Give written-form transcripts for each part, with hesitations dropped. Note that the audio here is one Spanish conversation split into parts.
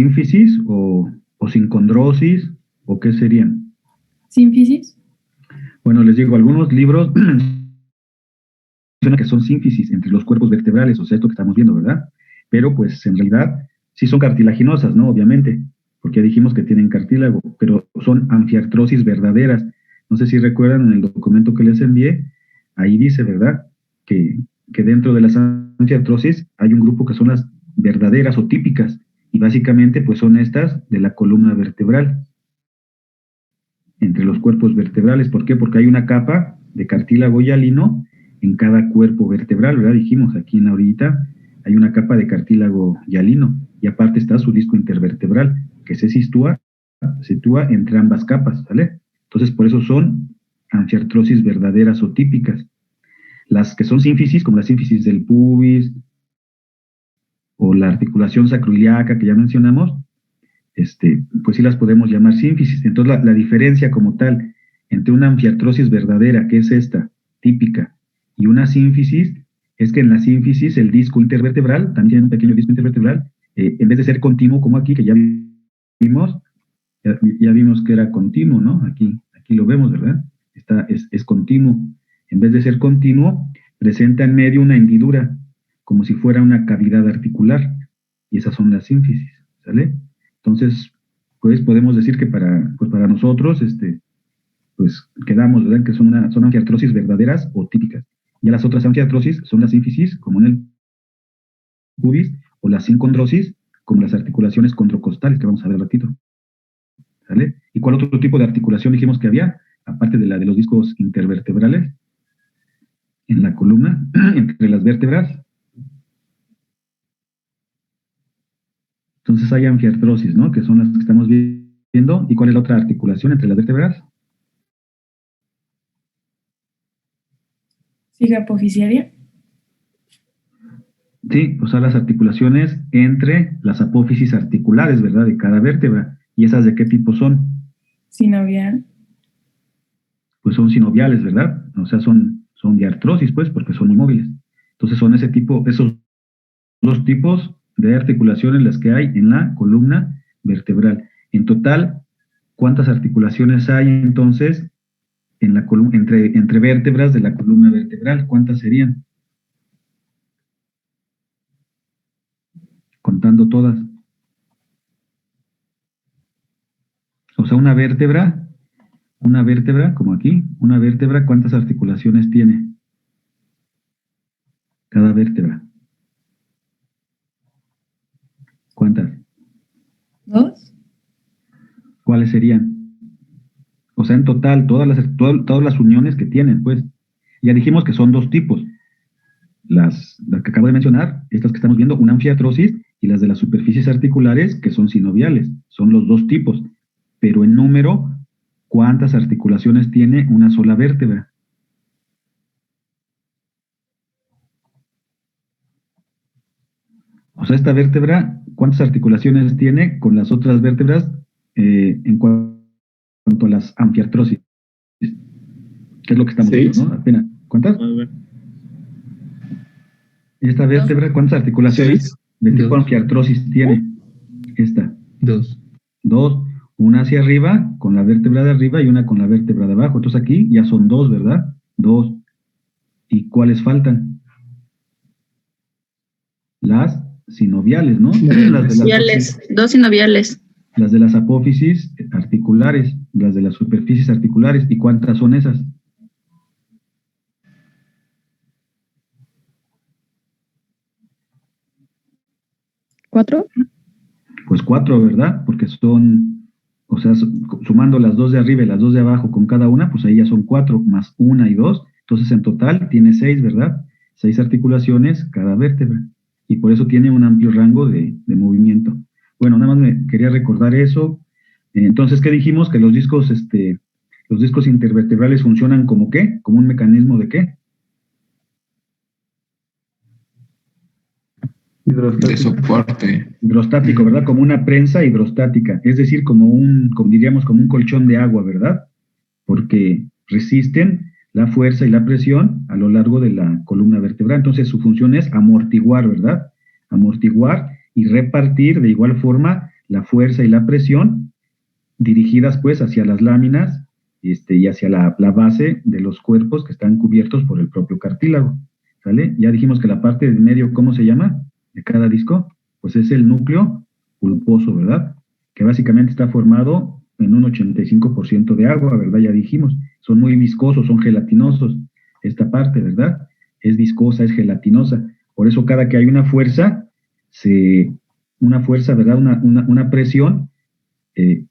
sínfisis o sincondrosis, o qué serían? ¿Sínfisis? Bueno, les digo, algunos libros mencionan que son sínfisis entre los cuerpos vertebrales, o sea, esto que estamos viendo, ¿verdad? Pero pues en realidad sí son cartilaginosas, ¿no? Obviamente, porque ya dijimos que tienen cartílago, pero son anfiartrosis verdaderas. No sé si recuerdan en el documento que les envié, ahí dice, ¿verdad? Que dentro de las anfiartrosis hay un grupo que son las verdaderas o típicas, y básicamente pues son estas de la columna vertebral, entre los cuerpos vertebrales. ¿Por qué? Porque hay una capa de cartílago hialino en cada cuerpo vertebral, ¿verdad? Dijimos aquí en la orillita, hay una capa de cartílago hialino, y aparte está su disco intervertebral, que se sitúa entre ambas capas, ¿vale? Entonces, por eso son anfiartrosis verdaderas o típicas. Las que son sínfisis, como la sínfisis del pubis, o la articulación sacroiliaca que ya mencionamos, pues sí las podemos llamar sínfisis. Entonces, la diferencia como tal entre una anfiartrosis verdadera, que es esta, típica, y una sínfisis, es que en la sínfisis el disco intervertebral, también tiene un pequeño disco intervertebral, en vez de ser continuo como aquí, que ya vimos, ya vimos que era continuo, ¿no? Aquí lo vemos, ¿verdad? Es continuo. En vez de ser continuo, presenta en medio una hendidura, como si fuera una cavidad articular, y esas son las sínfisis, ¿sale? Entonces, pues podemos decir que para nosotros, pues quedamos, ¿verdad? Que son anfiartrosis verdaderas o típicas. Ya las otras anfiartrosis son las sínfisis, como en el pubis, o la sincondrosis, como las articulaciones condrocostales, que vamos a ver al ratito, ¿sale? ¿Y cuál otro tipo de articulación dijimos que había? Aparte de la de los discos intervertebrales, en la columna, entre las vértebras. Entonces hay anfiartrosis, ¿no? Que son las que estamos viendo. ¿Y cuál es la otra articulación entre las vértebras? ¿Siga apofisiaria? Sí, o sea, las articulaciones entre las apófisis articulares, ¿verdad? De cada vértebra. ¿Y esas de qué tipo son? Sinovial. Pues son sinoviales, ¿verdad? O sea, son de artrosis, pues, porque son muy móviles. Entonces son esos dos tipos de articulaciones las que hay en la columna vertebral. En total, ¿cuántas articulaciones hay entonces en la entre vértebras de la columna vertebral? ¿Cuántas serían? Contando todas. O sea, una vértebra, como aquí, una vértebra, ¿cuántas articulaciones tiene? Cada vértebra. ¿Cuántas? 2. ¿Cuáles serían? O sea, en total, todas las uniones que tienen, pues. Ya dijimos que son dos tipos. Las que acabo de mencionar, estas que estamos viendo, una anfiartrosis, y las de las superficies articulares, que son sinoviales. Son los dos tipos. Pero en número, ¿cuántas articulaciones tiene una sola vértebra? O sea, esta vértebra, ¿cuántas articulaciones tiene con las otras vértebras en cuanto a las anfiartrosis? ¿Qué es lo que estamos viendo, no? Apenas. ¿Cuántas? Esta vértebra, ¿cuántas articulaciones de tipo anfiartrosis tiene? Esta. 2. Dos. Una hacia arriba, con la vértebra de arriba, y una con la vértebra de abajo. Entonces aquí ya son dos, ¿verdad? Dos. ¿Y cuáles faltan? Las sinoviales, ¿no? Dos sinoviales. Las de las apófisis articulares, las de las superficies articulares. ¿Y cuántas son esas? ¿4? Pues 4, ¿verdad? Porque son, o sea, sumando las dos de arriba y las dos de abajo con cada una, pues ahí ya son 4, más 1 y 2. Entonces en total tiene 6, ¿verdad? 6 articulaciones cada vértebra. Y por eso tiene un amplio rango de movimiento. Bueno, nada más me quería recordar eso. Entonces, ¿qué dijimos? Que los discos intervertebrales funcionan como ¿qué? Como un mecanismo de ¿qué? De soporte. Hidrostático, ¿verdad? Como una prensa hidrostática, es decir, como diríamos, como un colchón de agua, ¿verdad? Porque resisten la fuerza y la presión a lo largo de la columna vertebral. Entonces su función es amortiguar, ¿verdad? Amortiguar y repartir de igual forma la fuerza y la presión dirigidas pues hacia las láminas y hacia la base de los cuerpos que están cubiertos por el propio cartílago, ¿sale? Ya dijimos que la parte del medio, ¿cómo se llama? De cada disco, pues es el núcleo pulposo, ¿verdad? Que básicamente está formado en un 85% de agua, ¿verdad? Ya dijimos, son muy viscosos, son gelatinosos, esta parte, ¿verdad? Es viscosa, es gelatinosa, por eso cada que hay una fuerza, ¿verdad? Una presión,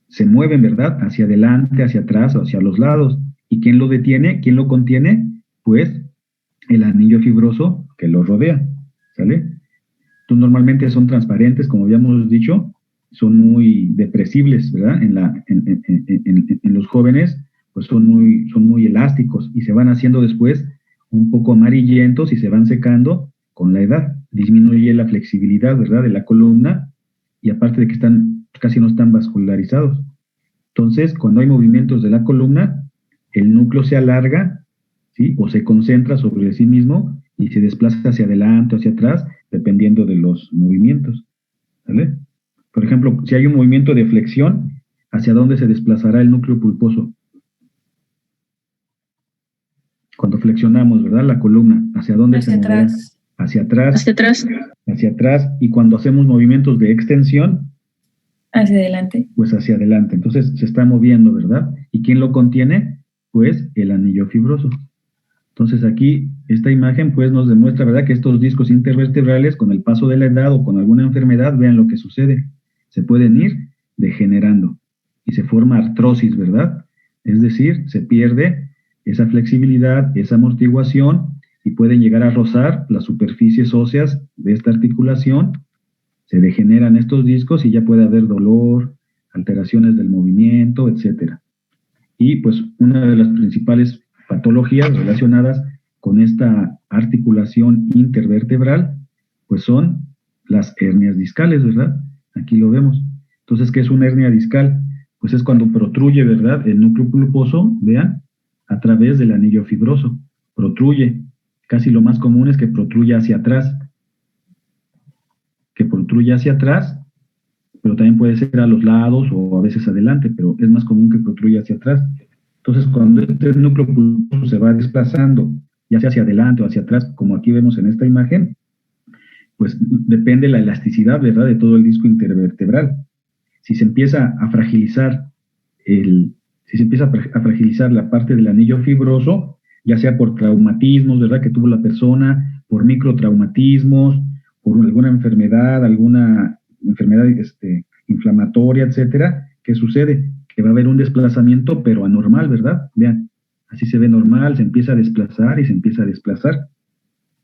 se mueven, ¿verdad? Hacia adelante, hacia atrás o hacia los lados. ¿Y quién lo detiene? ¿Quién lo contiene? Pues el anillo fibroso que lo rodea, ¿sale? Entonces normalmente son transparentes, como habíamos dicho, son muy depresibles, ¿verdad? En los jóvenes, pues son muy elásticos y se van haciendo después un poco amarillentos y se van secando con la edad. Disminuye la flexibilidad, ¿verdad? De la columna y aparte de que casi no están vascularizados. Entonces, cuando hay movimientos de la columna, el núcleo se alarga, ¿sí? O se concentra sobre sí mismo y se desplaza hacia adelante o hacia atrás, dependiendo de los movimientos, ¿vale? Por ejemplo, si hay un movimiento de flexión, ¿hacia dónde se desplazará el núcleo pulposo? Cuando flexionamos, ¿verdad? La columna, ¿hacia dónde se moverá? Atrás. Hacia atrás. Hacia atrás. Hacia atrás. Y cuando hacemos movimientos de extensión, Hacia adelante. pues hacia adelante. Entonces se está moviendo, ¿verdad? ¿Y quién lo contiene? Pues el anillo fibroso. Entonces aquí esta imagen pues nos demuestra, ¿verdad? Que estos discos intervertebrales con el paso de la edad o con alguna enfermedad, vean lo que sucede. Se pueden ir degenerando y se forma artrosis, ¿verdad? Es decir, se pierde esa flexibilidad, esa amortiguación y pueden llegar a rozar las superficies óseas de esta articulación. Se degeneran estos discos y ya puede haber dolor, alteraciones del movimiento, etcétera. Y pues una de las principales patologías relacionadas con esta articulación intervertebral, pues son las hernias discales, ¿verdad? Aquí lo vemos. Entonces, ¿qué es una hernia discal? Pues es cuando protruye, ¿verdad? El núcleo pulposo, vean, a través del anillo fibroso. Protruye. Casi lo más común es que protruya hacia atrás. Pero también puede ser a los lados o a veces adelante, pero es más común que protruya hacia atrás. Entonces, cuando este núcleo pulposo se va desplazando, ya sea hacia adelante o hacia atrás, como aquí vemos en esta imagen, pues depende la elasticidad, ¿verdad?, de todo el disco intervertebral. Si se empieza a fragilizar la parte del anillo fibroso, ya sea por traumatismos, ¿verdad?, que tuvo la persona, por microtraumatismos, por alguna enfermedad inflamatoria, etcétera, ¿qué sucede? Que va a haber un desplazamiento, pero anormal, ¿verdad? Vean, así se ve normal, se empieza a desplazar y se empieza a desplazar.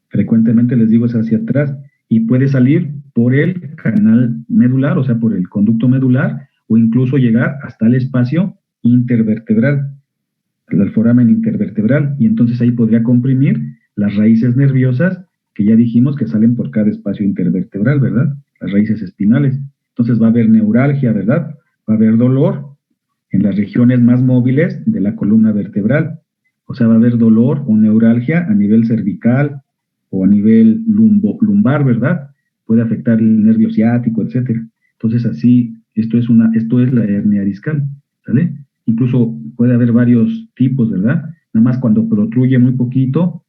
Frecuentemente les digo es hacia atrás y puede salir por el canal medular, o sea, por el conducto medular, o incluso llegar hasta el espacio intervertebral, el foramen intervertebral, y entonces ahí podría comprimir las raíces nerviosas que ya dijimos que salen por cada espacio intervertebral, ¿verdad? Las raíces espinales. Entonces va a haber neuralgia, ¿verdad? Va a haber dolor en las regiones más móviles de la columna vertebral. O sea, va a haber dolor o neuralgia a nivel cervical o a nivel lumbar, ¿verdad? Puede afectar el nervio ciático, etcétera. Entonces así, esto es la hernia discal, ¿sale? Incluso puede haber varios tipos, ¿verdad? Nada más cuando protruye muy poquito,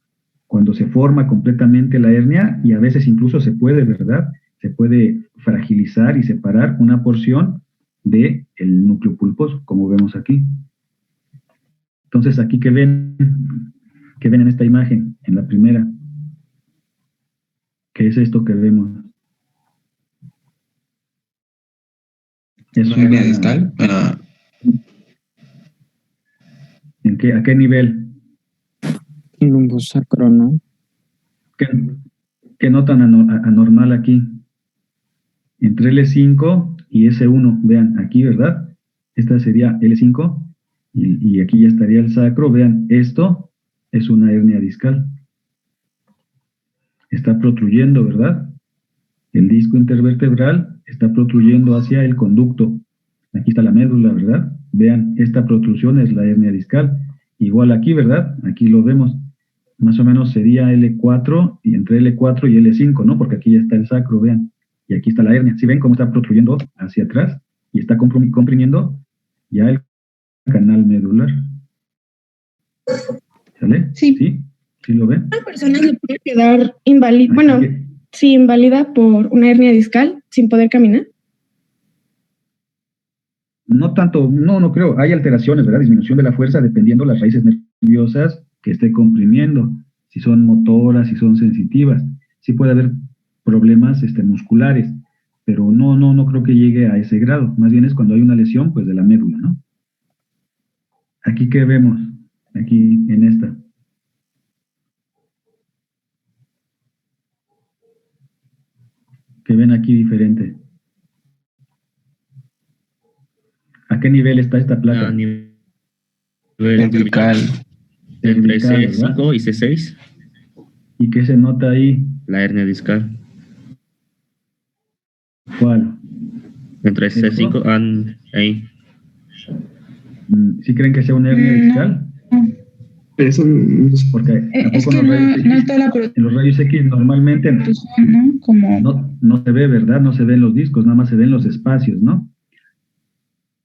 cuando se forma completamente la hernia y a veces incluso se puede, ¿verdad? Se puede fragilizar y separar una porción del núcleo pulposo, como vemos aquí. Entonces, aquí que ven en esta imagen, en la primera, ¿qué es esto que vemos? ¿Es una hernia discal? ¿A qué nivel? Lumbosacro, ¿no? ¿Qué notan anormal aquí? Entre L5 y S1, vean, aquí, ¿verdad? Esta sería L5 y aquí ya estaría el sacro. Vean, esto es una hernia discal. Está protruyendo, ¿verdad? El disco intervertebral está protruyendo hacia el conducto. Aquí está la médula, ¿verdad? Vean, esta protrusión es la hernia discal. Igual aquí, ¿verdad? Aquí lo vemos. Más o menos sería L4 y entre L4 y L5, ¿no? Porque aquí ya está el sacro, vean. y aquí está la hernia. ¿Sí ven cómo está protrudiendo hacia atrás y está comprimiendo ya el canal medular? ¿Sale? Sí. ¿Sí? ¿Sí lo ven? Una persona se puede quedar inválida, bueno, sí, inválida por una hernia discal sin poder caminar. No tanto, no creo. Hay alteraciones, ¿verdad? Disminución de la fuerza dependiendo las raíces nerviosas que esté comprimiendo. Si son motoras, si son sensitivas. Sí puede haber problemas musculares, pero no creo que llegue a ese grado. Más bien es cuando hay una lesión, pues, de la médula, ¿no? Aquí, ¿qué vemos? Aquí, en esta. ¿Qué ven aquí diferente? ¿A qué nivel está esta placa? A nivel cervical. Entre Cervical, ¿verdad? C5 y C6, ¿Y qué se nota ahí? la hernia discal. ¿Cuál? Entre C5, ¿Esto? ahí. ¿Sí creen que sea una hernia discal? Eso Porque ¿a es poco que en los rayos X, no está la en los rayos X normalmente protrusión, ¿no? Como no se ve, ¿verdad? No se ven los discos, nada más se ven los espacios, ¿no?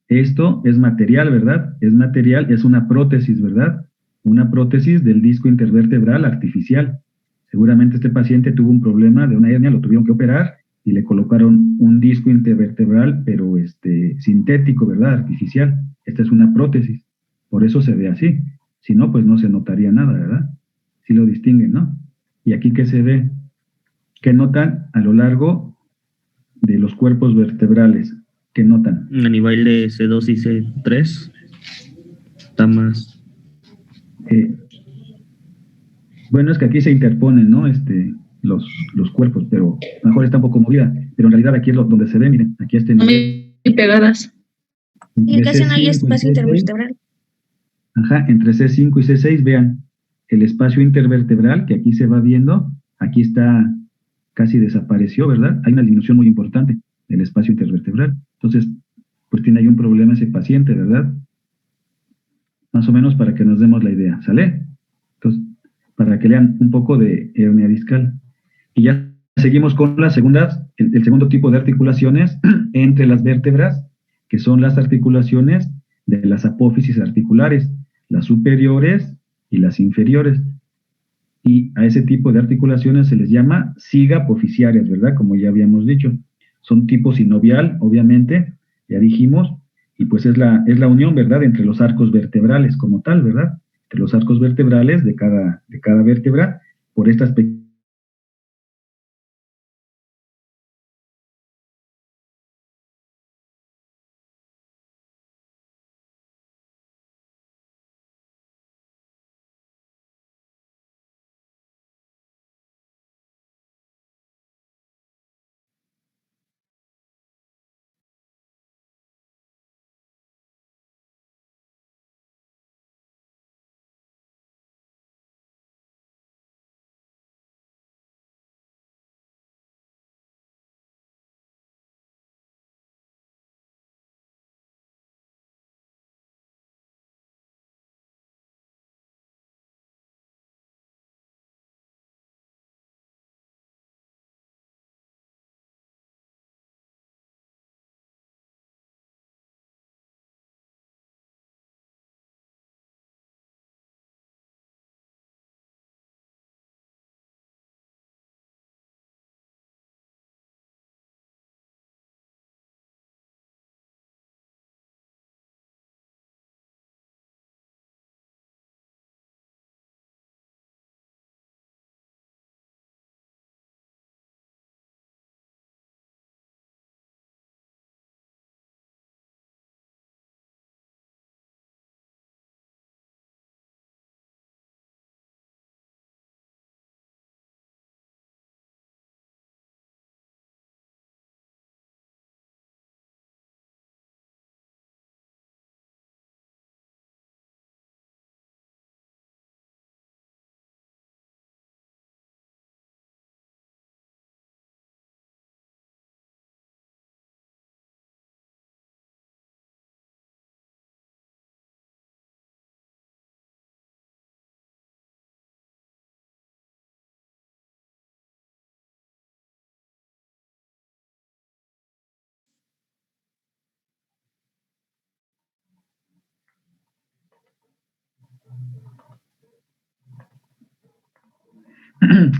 Esto es material, ¿verdad? Es material, es una prótesis, ¿verdad? Una prótesis del disco intervertebral artificial. Seguramente este paciente tuvo un problema de una hernia, lo tuvieron que operar y le colocaron un disco intervertebral, pero sintético, ¿verdad? Artificial. Esta es una prótesis. Por eso se ve así. Si no, pues no se notaría nada, ¿verdad? Sí lo distinguen, ¿no? Y aquí, ¿qué se ve? ¿Qué notan a lo largo de los cuerpos vertebrales? ¿Qué notan? A nivel de C2 y C3, está más. Eh, bueno, es que aquí se interponen, ¿no? Los cuerpos, pero mejor está un poco movida. Pero en realidad aquí es donde se ve, miren, aquí a este nivel. Muy pegadas. Entre casi no hay C5 y espacio C6, intervertebral. ajá, entre C5 y C6, vean, el espacio intervertebral que aquí se va viendo, aquí está, casi desapareció, ¿verdad? Hay una disminución muy importante del espacio intervertebral. Entonces, pues tiene ahí un problema ese paciente, ¿verdad? Más o menos para que nos demos la idea, ¿sale? Entonces, para que lean un poco de hernia discal. Y ya seguimos con las segundas, el segundo tipo de articulaciones entre las vértebras, que son las articulaciones de las apófisis articulares, las superiores y las inferiores. Y a ese tipo de articulaciones se les llama sigapofisiarias, ¿verdad? Como ya habíamos dicho. Son tipo sinovial, obviamente, ya dijimos, y pues es la unión, ¿verdad?, entre los arcos vertebrales como tal, ¿verdad? Entre los arcos vertebrales de cada vértebra por estas pequeñas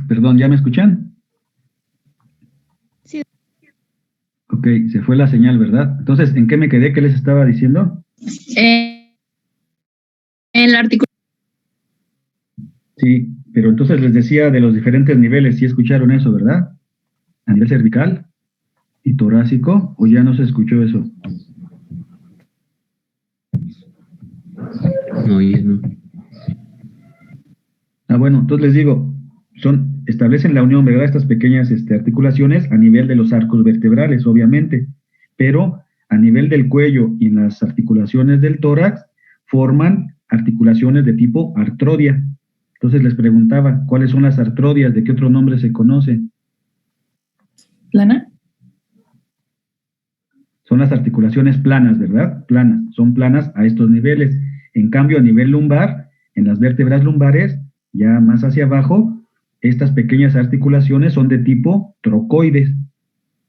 Perdón, ¿ya me escuchan? Sí. Ok, se fue la señal, ¿verdad? Entonces, ¿en qué me quedé? ¿Qué les estaba diciendo? En la articulación. Sí, pero entonces les decía de los diferentes niveles, ¿sí escucharon eso, verdad? A nivel cervical y torácico, ¿o ya no se escuchó eso? No, ya no. Ah, bueno, entonces les digo, establecen la unión, ¿verdad? Estas pequeñas articulaciones a nivel de los arcos vertebrales, obviamente, pero a nivel del cuello y en las articulaciones del tórax forman articulaciones de tipo artrodia. Entonces les preguntaba, ¿cuáles son las artrodias? ¿De qué otro nombre se conocen? ¿Plana? Son las articulaciones planas, ¿verdad? Planas, son planas a estos niveles. En cambio, a nivel lumbar, en las vértebras lumbares, ya más hacia abajo, estas pequeñas articulaciones son de tipo trocoides.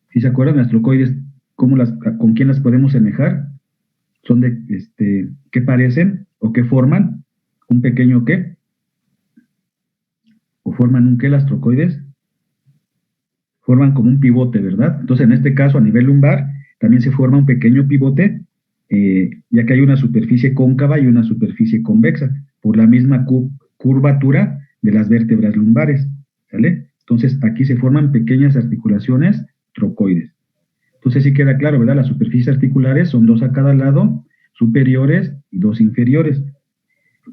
¿Sí se acuerdan las trocoides? ¿Con quién las podemos semejar? Son ¿qué parecen o qué forman? ¿Un pequeño qué? ¿O forman un qué las trocoides? Forman como un pivote, ¿verdad? Entonces, en este caso, a nivel lumbar, también se forma un pequeño pivote, ya que hay una superficie cóncava y una superficie convexa, por la misma curvatura de las vértebras lumbares, ¿sale? Entonces, aquí se forman pequeñas articulaciones trocoides. Entonces, sí queda claro, ¿verdad? Las superficies articulares son 2 a cada lado, superiores y 2 inferiores.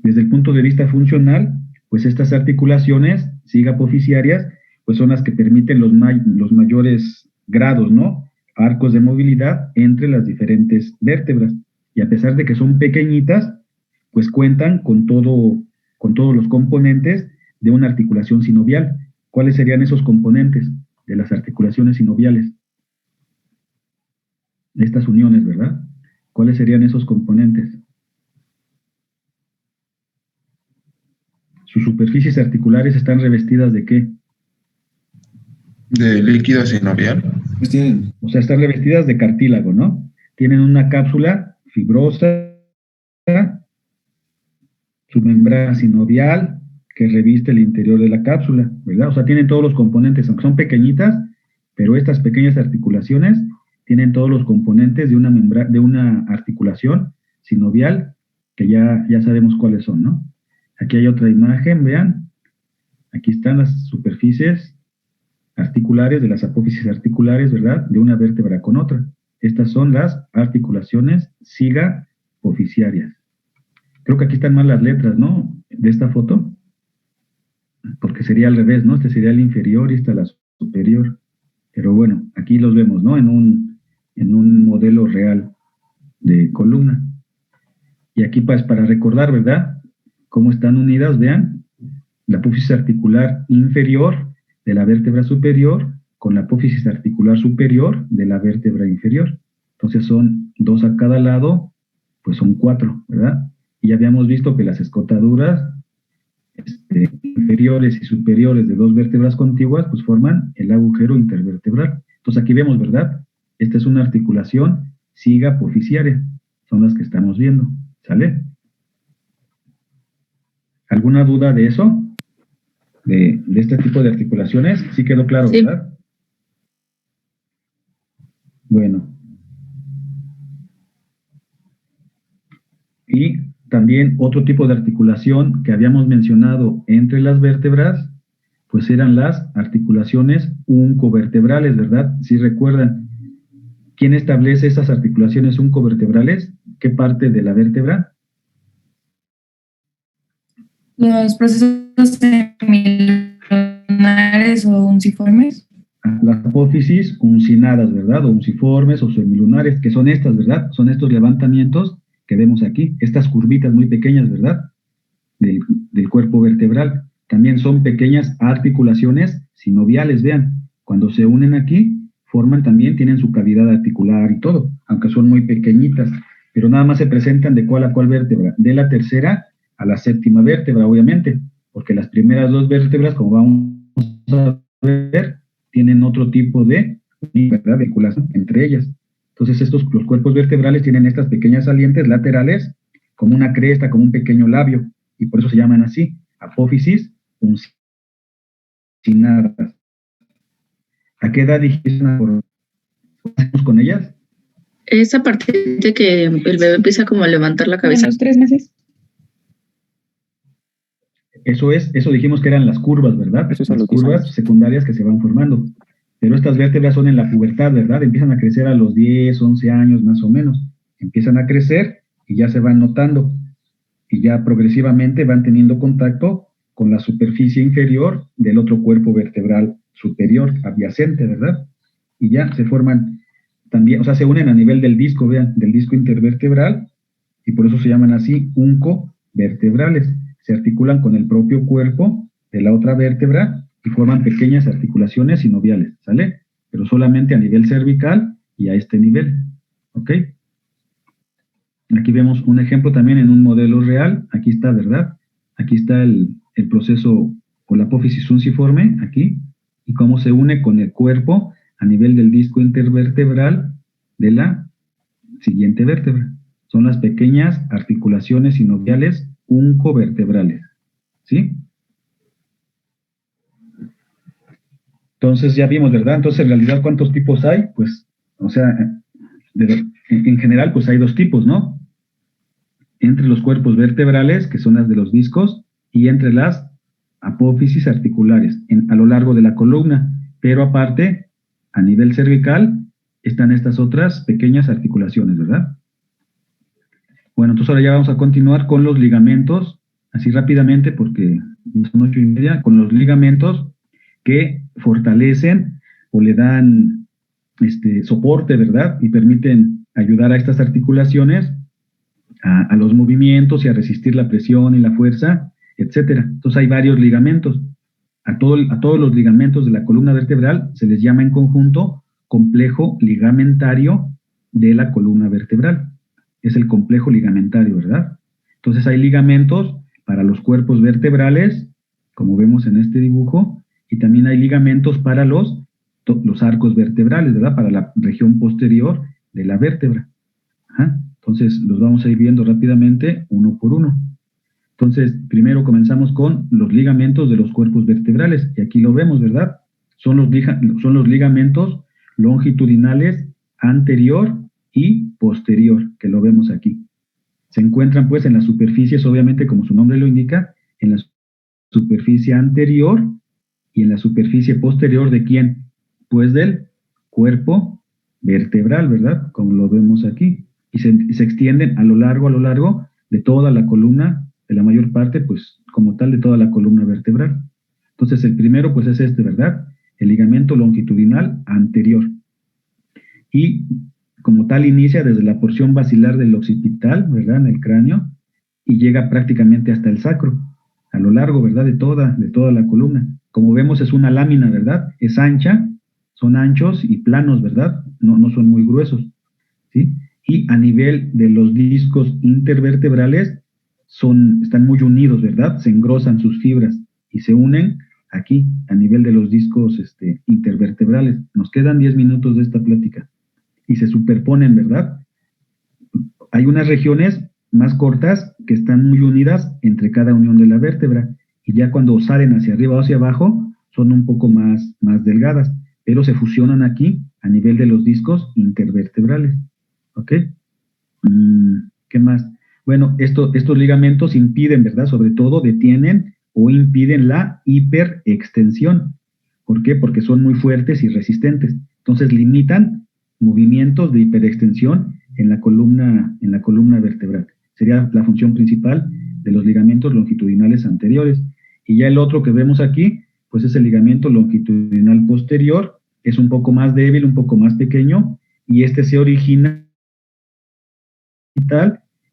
Desde el punto de vista funcional, pues estas articulaciones sigapofisiarias, pues son las que permiten los mayores grados, ¿no? Arcos de movilidad entre las diferentes vértebras. Y a pesar de que son pequeñitas, pues cuentan con todos los componentes de una articulación sinovial. ¿Cuáles serían esos componentes de las articulaciones sinoviales? Estas uniones, ¿verdad? ¿Cuáles serían esos componentes? Sus superficies articulares están revestidas ¿de qué? De líquido sinovial. Pues tienen. O sea, están revestidas de cartílago, ¿no? Tienen una cápsula fibrosa, su membrana sinovial que reviste el interior de la cápsula, ¿verdad? O sea, tienen todos los componentes, aunque son pequeñitas, pero estas pequeñas articulaciones tienen todos los componentes de una articulación sinovial que ya sabemos cuáles son, ¿no? Aquí hay otra imagen, vean. Aquí están las superficies articulares de las apófisis articulares, ¿verdad? De una vértebra con otra. Estas son las articulaciones sigapofisiarias. Creo que aquí están mal las letras, ¿no? De esta foto. Porque sería al revés, ¿no? Este sería el inferior y esta la superior. Pero bueno, aquí los vemos, ¿no? En un modelo real de columna. Y aquí pues, para recordar, ¿verdad? Cómo están unidas, vean. La apófisis articular inferior de la vértebra superior con la apófisis articular superior de la vértebra inferior. Entonces son 2 a cada lado, pues son 4, ¿verdad? Y ya habíamos visto que las escotaduras inferiores y superiores de 2 vértebras contiguas, pues forman el agujero intervertebral. Entonces aquí vemos, ¿verdad? Esta es una articulación sigapofisiaria, son las que estamos viendo, ¿sale? ¿Alguna duda de eso? De este tipo de articulaciones, ¿sí quedó claro, Sí. verdad? Bueno. Y también otro tipo de articulación que habíamos mencionado entre las vértebras, pues eran las articulaciones uncovertebrales, ¿verdad? Si recuerdan, ¿quién establece esas articulaciones uncovertebrales? ¿Qué parte de la vértebra? Los procesos semilunares o unciformes. Las apófisis uncinadas, ¿verdad? O unciformes o semilunares, que son estas, ¿verdad? Son estos levantamientos que vemos aquí, estas curvitas muy pequeñas, ¿verdad? Del cuerpo vertebral. También son pequeñas articulaciones sinoviales, vean. Cuando se unen aquí, tienen su cavidad articular y todo, aunque son muy pequeñitas, pero nada más se presentan de cuál a cuál vértebra, de la tercera a la séptima vértebra, obviamente, porque las primeras 2 vértebras, como vamos a ver, tienen otro tipo de vinculación entre ellas. Entonces, los cuerpos vertebrales tienen estas pequeñas salientes laterales, como una cresta, como un pequeño labio, y por eso se llaman así, apófisis uncinadas. ¿A qué edad dijiste con ellas? Es a partir de que el bebé empieza como a levantar la A cabeza. los 3 meses. Eso dijimos que eran las curvas, ¿verdad? Eso es a Las los 10 curvas años. secundarias que se van formando. Pero estas vértebras son en la pubertad, ¿verdad? Empiezan a crecer a los 10, 11 años más o menos. Empiezan a crecer y ya se van notando. Y ya progresivamente van teniendo contacto con la superficie inferior del otro cuerpo vertebral superior, adyacente, ¿verdad? Y ya se forman también, o sea, se unen a nivel del disco, vean, del disco intervertebral, y por eso se llaman así oncovertebrales. Se articulan con el propio cuerpo de la otra vértebra y forman pequeñas articulaciones sinoviales, ¿sale? Pero solamente a nivel cervical y a este nivel, ¿ok? Aquí vemos un ejemplo también en un modelo real, aquí está, ¿verdad? Aquí está el proceso o la apófisis unciforme, aquí, y cómo se une con el cuerpo a nivel del disco intervertebral de la siguiente vértebra. Son las pequeñas articulaciones sinoviales oncovertebrales, ¿sí? Entonces ya vimos, ¿verdad? Entonces en realidad, ¿cuántos tipos hay? Pues, o sea, en general, pues hay 2 tipos, ¿no? Entre los cuerpos vertebrales, que son las de los discos, y entre las apófisis articulares, a lo largo de la columna. Pero aparte, a nivel cervical, están estas otras pequeñas articulaciones, ¿verdad? Bueno, entonces ahora ya vamos a continuar con los ligamentos, así rápidamente, porque son 8:30, con los ligamentos que fortalecen o le dan soporte, ¿verdad? Y permiten ayudar a estas articulaciones a los movimientos y a resistir la presión y la fuerza, etcétera. Entonces hay varios ligamentos. A todos los ligamentos de la columna vertebral se les llama en conjunto complejo ligamentario de la columna vertebral. Es el complejo ligamentario, ¿verdad? Entonces hay ligamentos para los cuerpos vertebrales, como vemos en este dibujo, y también hay ligamentos para los arcos vertebrales, ¿verdad? Para la región posterior de la vértebra. Ajá. Entonces los vamos a ir viendo rápidamente uno por uno. Entonces, primero comenzamos con los ligamentos de los cuerpos vertebrales, y aquí lo vemos, ¿verdad? Son los ligamentos longitudinales anterior y posterior, que lo vemos aquí. Se encuentran pues en las superficies, obviamente como su nombre lo indica, en la superficie anterior y en la superficie posterior ¿de quién? Pues del cuerpo vertebral, ¿verdad? Como lo vemos aquí. Y se extienden a lo largo de toda la columna, de la mayor parte, pues como tal de toda la columna vertebral. Entonces el primero pues es ¿verdad? El ligamento longitudinal anterior. Y como tal inicia desde la porción basilar del occipital, ¿verdad? En el cráneo, y llega prácticamente hasta el sacro, a lo largo, ¿verdad? De toda la columna. Como vemos es una lámina, ¿verdad? Es ancha, son anchos y planos, ¿verdad? No son muy gruesos, ¿sí? Y a nivel de los discos intervertebrales están muy unidos, ¿verdad? Se engrosan sus fibras y se unen aquí, a nivel de los discos intervertebrales. Nos quedan 10 minutos de esta plática. Y se superponen, ¿verdad? Hay unas regiones más cortas que están muy unidas entre cada unión de la vértebra, y ya cuando salen hacia arriba o hacia abajo, son un poco más delgadas, pero se fusionan aquí a nivel de los discos intervertebrales. ¿Ok? ¿Qué más? Bueno, estos ligamentos impiden, ¿verdad? Sobre todo detienen o impiden la hiperextensión. ¿Por qué? Porque son muy fuertes y resistentes. Entonces limitan movimientos de hiperextensión en la columna vertebral. Sería la función principal de los ligamentos longitudinales anteriores. Y ya el otro que vemos aquí, pues es el ligamento longitudinal posterior. Es un poco más débil, un poco más pequeño, y se origina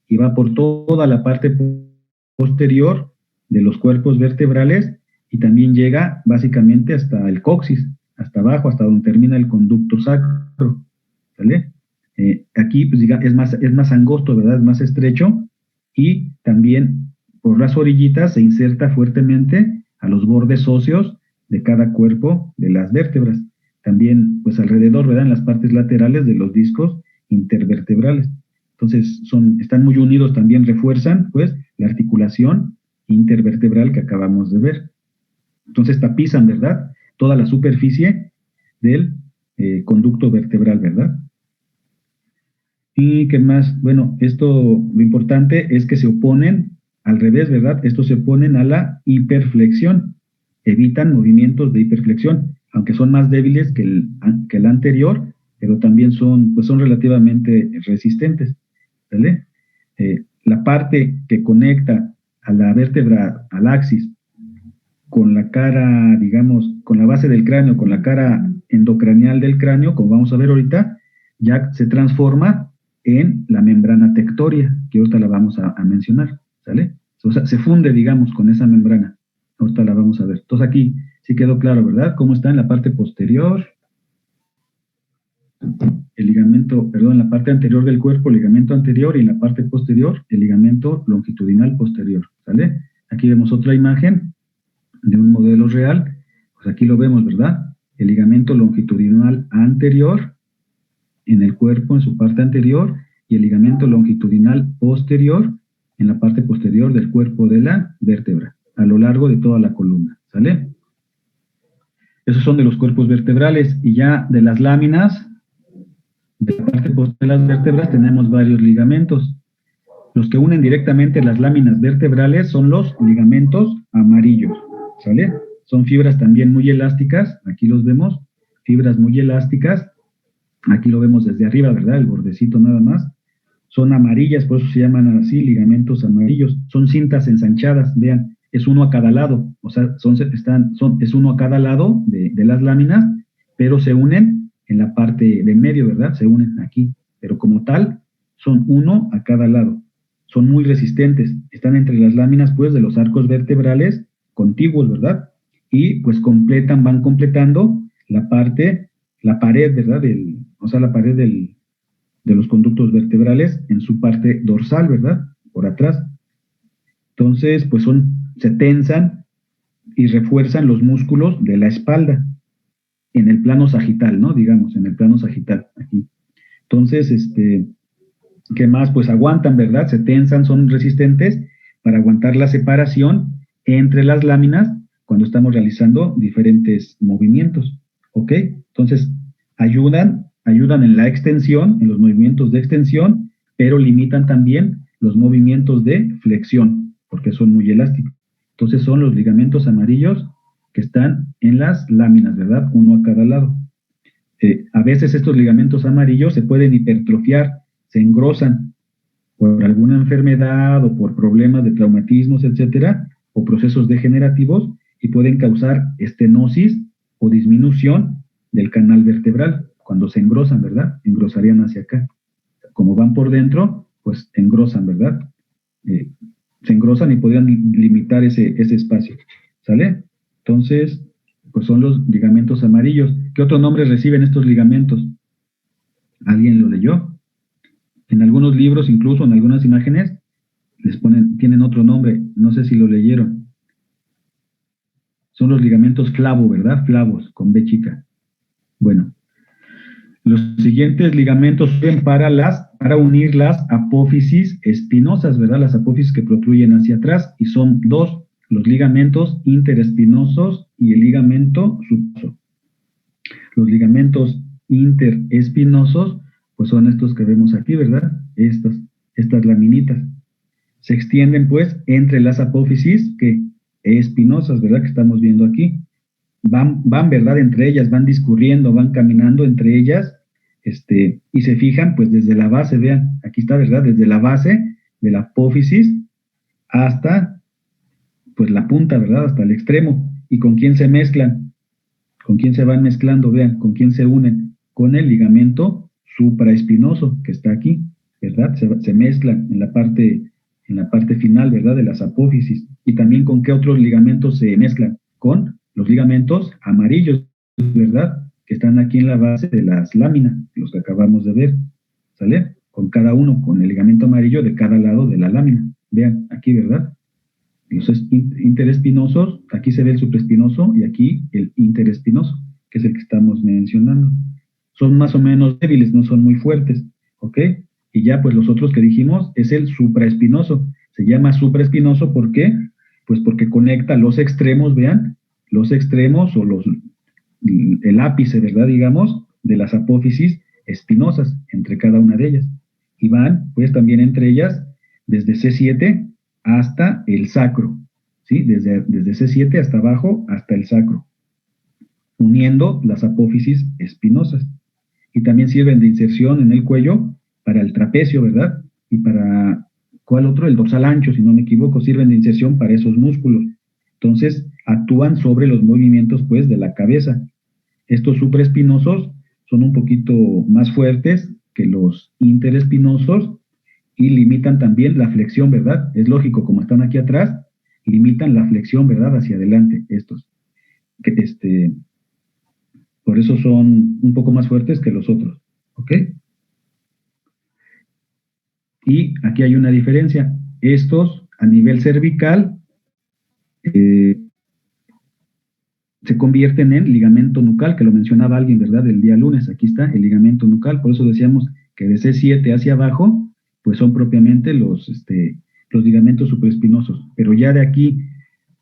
y va por toda la parte posterior de los cuerpos vertebrales, y también llega básicamente hasta el coxis, hasta abajo, hasta donde termina el conducto sacro, ¿vale? Aquí pues, es más angosto, ¿verdad? Es más estrecho, y también por las orillitas se inserta fuertemente a los bordes óseos de cada cuerpo de las vértebras. También pues alrededor, ¿verdad? En las partes laterales de los discos intervertebrales. Entonces están muy unidos, también refuerzan pues la articulación intervertebral que acabamos de ver. Entonces tapizan, ¿verdad?, toda la superficie del conducto vertebral, ¿verdad? ¿Y qué más? Bueno, lo importante es que se oponen al revés, ¿verdad? Estos se oponen a la hiperflexión, evitan movimientos de hiperflexión, aunque son más débiles que el anterior, pero también son relativamente resistentes, ¿vale? La parte que conecta a la vértebra, al axis, con la cara, digamos, con la base del cráneo, con la cara endocraneal del cráneo, como vamos a ver ahorita, ya se transforma en la membrana tectoria, que ahorita la vamos a mencionar, ¿sale? O sea, se funde, digamos, con esa membrana. Ahorita la vamos a ver. Entonces aquí sí quedó claro, ¿verdad? Cómo está en la parte posterior, el ligamento, perdón, en la parte anterior del cuerpo, el ligamento anterior, y en la parte posterior, el ligamento longitudinal posterior, ¿sale? Aquí vemos otra imagen de un modelo real, pues aquí lo vemos, ¿verdad? El ligamento longitudinal anterior en el cuerpo, en su parte anterior, y el ligamento longitudinal posterior en la parte posterior del cuerpo de la vértebra, a lo largo de toda la columna, ¿sale? Esos son de los cuerpos vertebrales, y ya de las láminas, de la parte posterior de las vértebras, tenemos varios ligamentos. Los que unen directamente las láminas vertebrales son los ligamentos amarillos, ¿sale? Son fibras también muy elásticas, aquí los vemos, fibras muy elásticas, aquí lo vemos desde arriba, ¿verdad? El bordecito nada más. Son amarillas, por eso se llaman así, ligamentos amarillos. Son cintas ensanchadas, vean, es uno a cada lado, o sea, es uno a cada lado de las láminas, pero se unen en la parte de medio, ¿verdad? Se unen aquí, pero como tal, son uno a cada lado. Son muy resistentes, están entre las láminas, pues, de los arcos vertebrales contiguos, ¿verdad? Y, pues, van completando la pared, ¿verdad? La pared de los conductos vertebrales en su parte dorsal, ¿verdad? Por atrás. Entonces, pues, se tensan y refuerzan los músculos de la espalda en el plano sagital, ¿no? Digamos, en el plano sagital, aquí. Entonces, ¿qué más? Pues aguantan, ¿verdad? Se tensan, son resistentes para aguantar la separación entre las láminas cuando estamos realizando diferentes movimientos, ¿ok? Entonces, ayudan en la extensión, en los movimientos de extensión, pero limitan también los movimientos de flexión, porque son muy elásticos. Entonces, son los ligamentos amarillos que están en las láminas, ¿verdad? Uno a cada lado. A veces estos ligamentos amarillos se pueden hipertrofiar, se engrosan por alguna enfermedad o por problemas de traumatismos, etcétera, o procesos degenerativos, y pueden causar estenosis o disminución del canal vertebral. Cuando se engrosan, ¿verdad? Engrosarían hacia acá. Como van por dentro, pues engrosan, ¿verdad? Se engrosan y podrían limitar ese espacio, ¿sale? Entonces, pues son los ligamentos amarillos. ¿Qué otro nombre reciben estos ligamentos? ¿Alguien lo leyó? En algunos libros, incluso en algunas imágenes, tienen otro nombre, no sé si lo leyeron. Son los ligamentos flavo, ¿verdad? Flavos, con B chica. Bueno, los siguientes ligamentos sirven para unir las apófisis espinosas, ¿verdad? Las apófisis que protruyen hacia atrás, y son dos, los ligamentos interespinosos y el ligamento subioso. Los ligamentos interespinosos, pues son estos que vemos aquí, ¿verdad? Estas laminitas. Se extienden, pues, entre las apófisis espinosas, ¿verdad? Que estamos viendo aquí. Van, ¿verdad? Entre ellas, van discurriendo, van caminando entre ellas, y se fijan, pues, desde la base, vean, aquí está, ¿verdad? Desde la base de la apófisis hasta, pues, la punta, ¿verdad? Hasta el extremo. ¿Y con quién se mezclan? ¿Con quién se van mezclando? Vean, ¿con quién se unen? Con el ligamento supraespinoso, que está aquí, ¿verdad? Se mezclan en la parte final, ¿verdad? De las apófisis. ¿Y también con qué otros ligamentos se mezclan? Con los ligamentos amarillos, ¿verdad? Que están aquí en la base de las láminas, los que acabamos de ver, ¿sale? Con cada uno, con el ligamento amarillo de cada lado de la lámina. Vean, aquí, ¿verdad? Los interespinosos, aquí se ve el supraespinoso y aquí el interespinoso, que es el que estamos mencionando. Son más o menos débiles, no son muy fuertes, ¿ok? Y ya, pues, los otros que dijimos es el supraespinoso. Se llama supraespinoso, ¿por qué? Pues porque conecta los extremos, vean, los extremos o el ápice, ¿verdad? Digamos, de las apófisis espinosas entre cada una de ellas. Y van, pues también entre ellas, desde C7 hasta el sacro, ¿sí? Desde C7 hasta abajo hasta el sacro, uniendo las apófisis espinosas. Y también sirven de inserción en el cuello para el trapecio, ¿verdad? Y para, ¿cuál otro? El dorsal ancho, si no me equivoco, sirven de inserción para esos músculos. Entonces, actúan sobre los movimientos, pues, de la cabeza. Estos supraespinosos son un poquito más fuertes que los interespinosos y limitan también la flexión, ¿verdad? Es lógico, como están aquí atrás, limitan la flexión, ¿verdad? Hacia adelante, estos. Por eso son un poco más fuertes que los otros, ¿ok? Y aquí hay una diferencia. Estos, a nivel cervical, eh, se convierten en ligamento nucal, que lo mencionaba alguien, ¿verdad? El día lunes, aquí está el ligamento nucal, por eso decíamos que de C7 hacia abajo, pues son propiamente los ligamentos supraespinosos, pero ya de aquí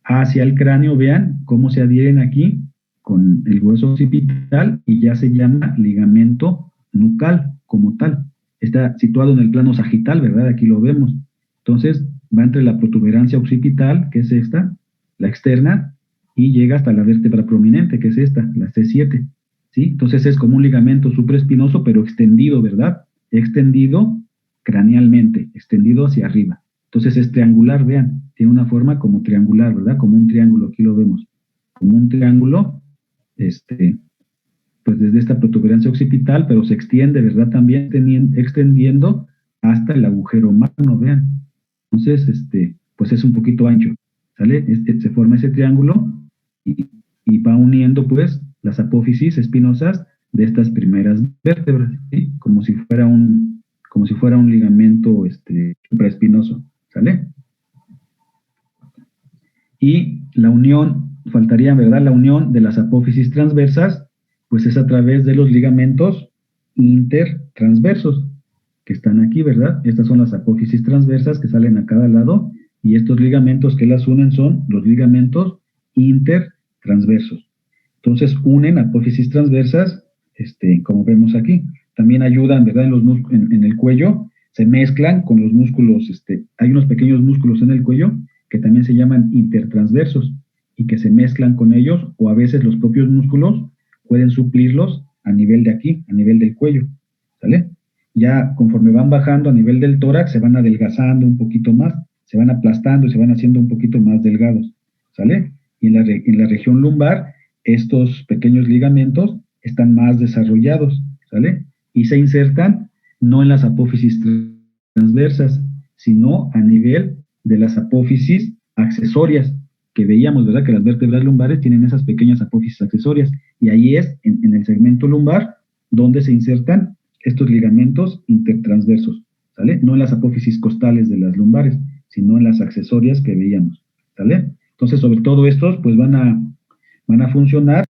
hacia el cráneo, vean cómo se adhieren aquí con el hueso occipital y ya se llama ligamento nucal como tal. Está situado en el plano sagital, ¿verdad? Aquí lo vemos. Entonces, va entre la protuberancia occipital, que es esta, la externa, y llega hasta la vértebra prominente, que es esta, la C7, ¿sí? Entonces es como un ligamento supraespinoso, pero extendido, ¿verdad? Extendido cranealmente, extendido hacia arriba. Entonces es triangular, vean, tiene una forma como triangular, ¿verdad? Como un triángulo, aquí lo vemos. Como un triángulo, pues desde esta protuberancia occipital, pero se extiende, ¿verdad? También extendiendo hasta el agujero magno, vean. Entonces, pues es un poquito ancho, ¿sale? Se forma ese triángulo y va uniendo, pues, las apófisis espinosas de estas primeras vértebras, ¿sí? Como si fuera un ligamento, supraespinoso, ¿sale? Y la unión, faltaría, ¿verdad? La unión de las apófisis transversas, pues es a través de los ligamentos intertransversos, que están aquí, ¿verdad? Estas son las apófisis transversas que salen a cada lado, y estos ligamentos que las unen son los ligamentos intertransversos. Entonces, unen apófisis transversas, como vemos aquí. También ayudan, ¿verdad? En el cuello, se mezclan con los músculos, hay unos pequeños músculos en el cuello que también se llaman intertransversos y que se mezclan con ellos, o a veces los propios músculos pueden suplirlos a nivel de aquí, a nivel del cuello, ¿sale? Ya conforme van bajando a nivel del tórax, se van adelgazando un poquito más, se van aplastando y se van haciendo un poquito más delgados, ¿sale? Y en la región lumbar, estos pequeños ligamentos están más desarrollados, ¿sale? Y se insertan no en las apófisis transversas, sino a nivel de las apófisis accesorias, que veíamos, ¿verdad? Que las vértebras lumbares tienen esas pequeñas apófisis accesorias, y ahí es, en el segmento lumbar, donde se insertan estos ligamentos intertransversos, ¿sale? No en las apófisis costales de las lumbares, sino en las accesorias que veíamos, ¿sale? Entonces, sobre todo estos, pues van a funcionar.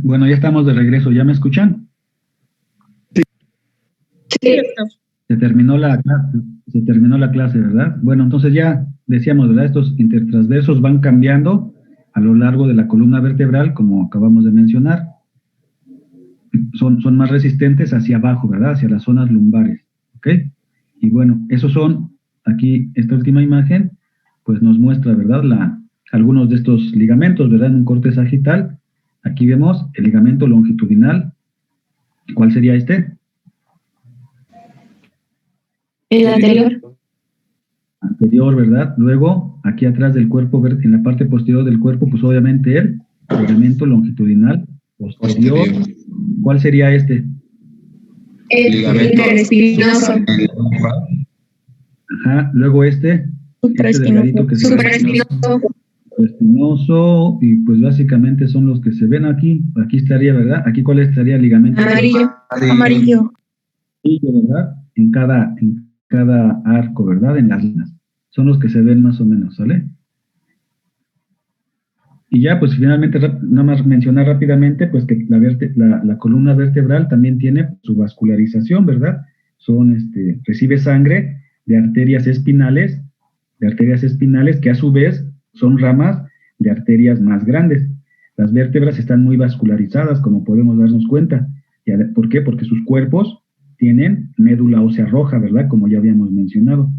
Bueno, ya estamos de regreso, ¿ya me escuchan? Sí. Se terminó la clase, ¿verdad? Bueno, entonces ya decíamos, ¿verdad? Estos intertransversos van cambiando a lo largo de la columna vertebral, como acabamos de mencionar. Son más resistentes hacia abajo, ¿verdad? Hacia las zonas lumbares, ¿ok? Y bueno, esos son, aquí, esta última imagen, pues nos muestra, ¿verdad? Algunos de estos ligamentos, ¿verdad? En un corte sagital. Aquí vemos el ligamento longitudinal. ¿Cuál sería este? El anterior. Anterior, ¿verdad? Luego, aquí atrás del cuerpo, en la parte posterior del cuerpo, pues obviamente el ligamento longitudinal posterior. ¿Cuál sería este? El interespinoso. Ajá, luego este delgadito que se supraespinoso, y pues básicamente son los que se ven aquí. Aquí estaría, ¿verdad? Aquí ¿cuál estaría el ligamento? Amarillo. Sí, ¿verdad? En cada arco, ¿verdad? En las líneas. Son los que se ven más o menos, ¿sale? Y ya, pues finalmente, nada más mencionar rápidamente, pues que la columna vertebral también tiene su vascularización, ¿verdad? Recibe sangre de arterias espinales que a su vez son ramas de arterias más grandes. Las vértebras están muy vascularizadas, como podemos darnos cuenta. ¿Por qué? Porque sus cuerpos tienen médula ósea roja, ¿verdad? Como ya habíamos mencionado.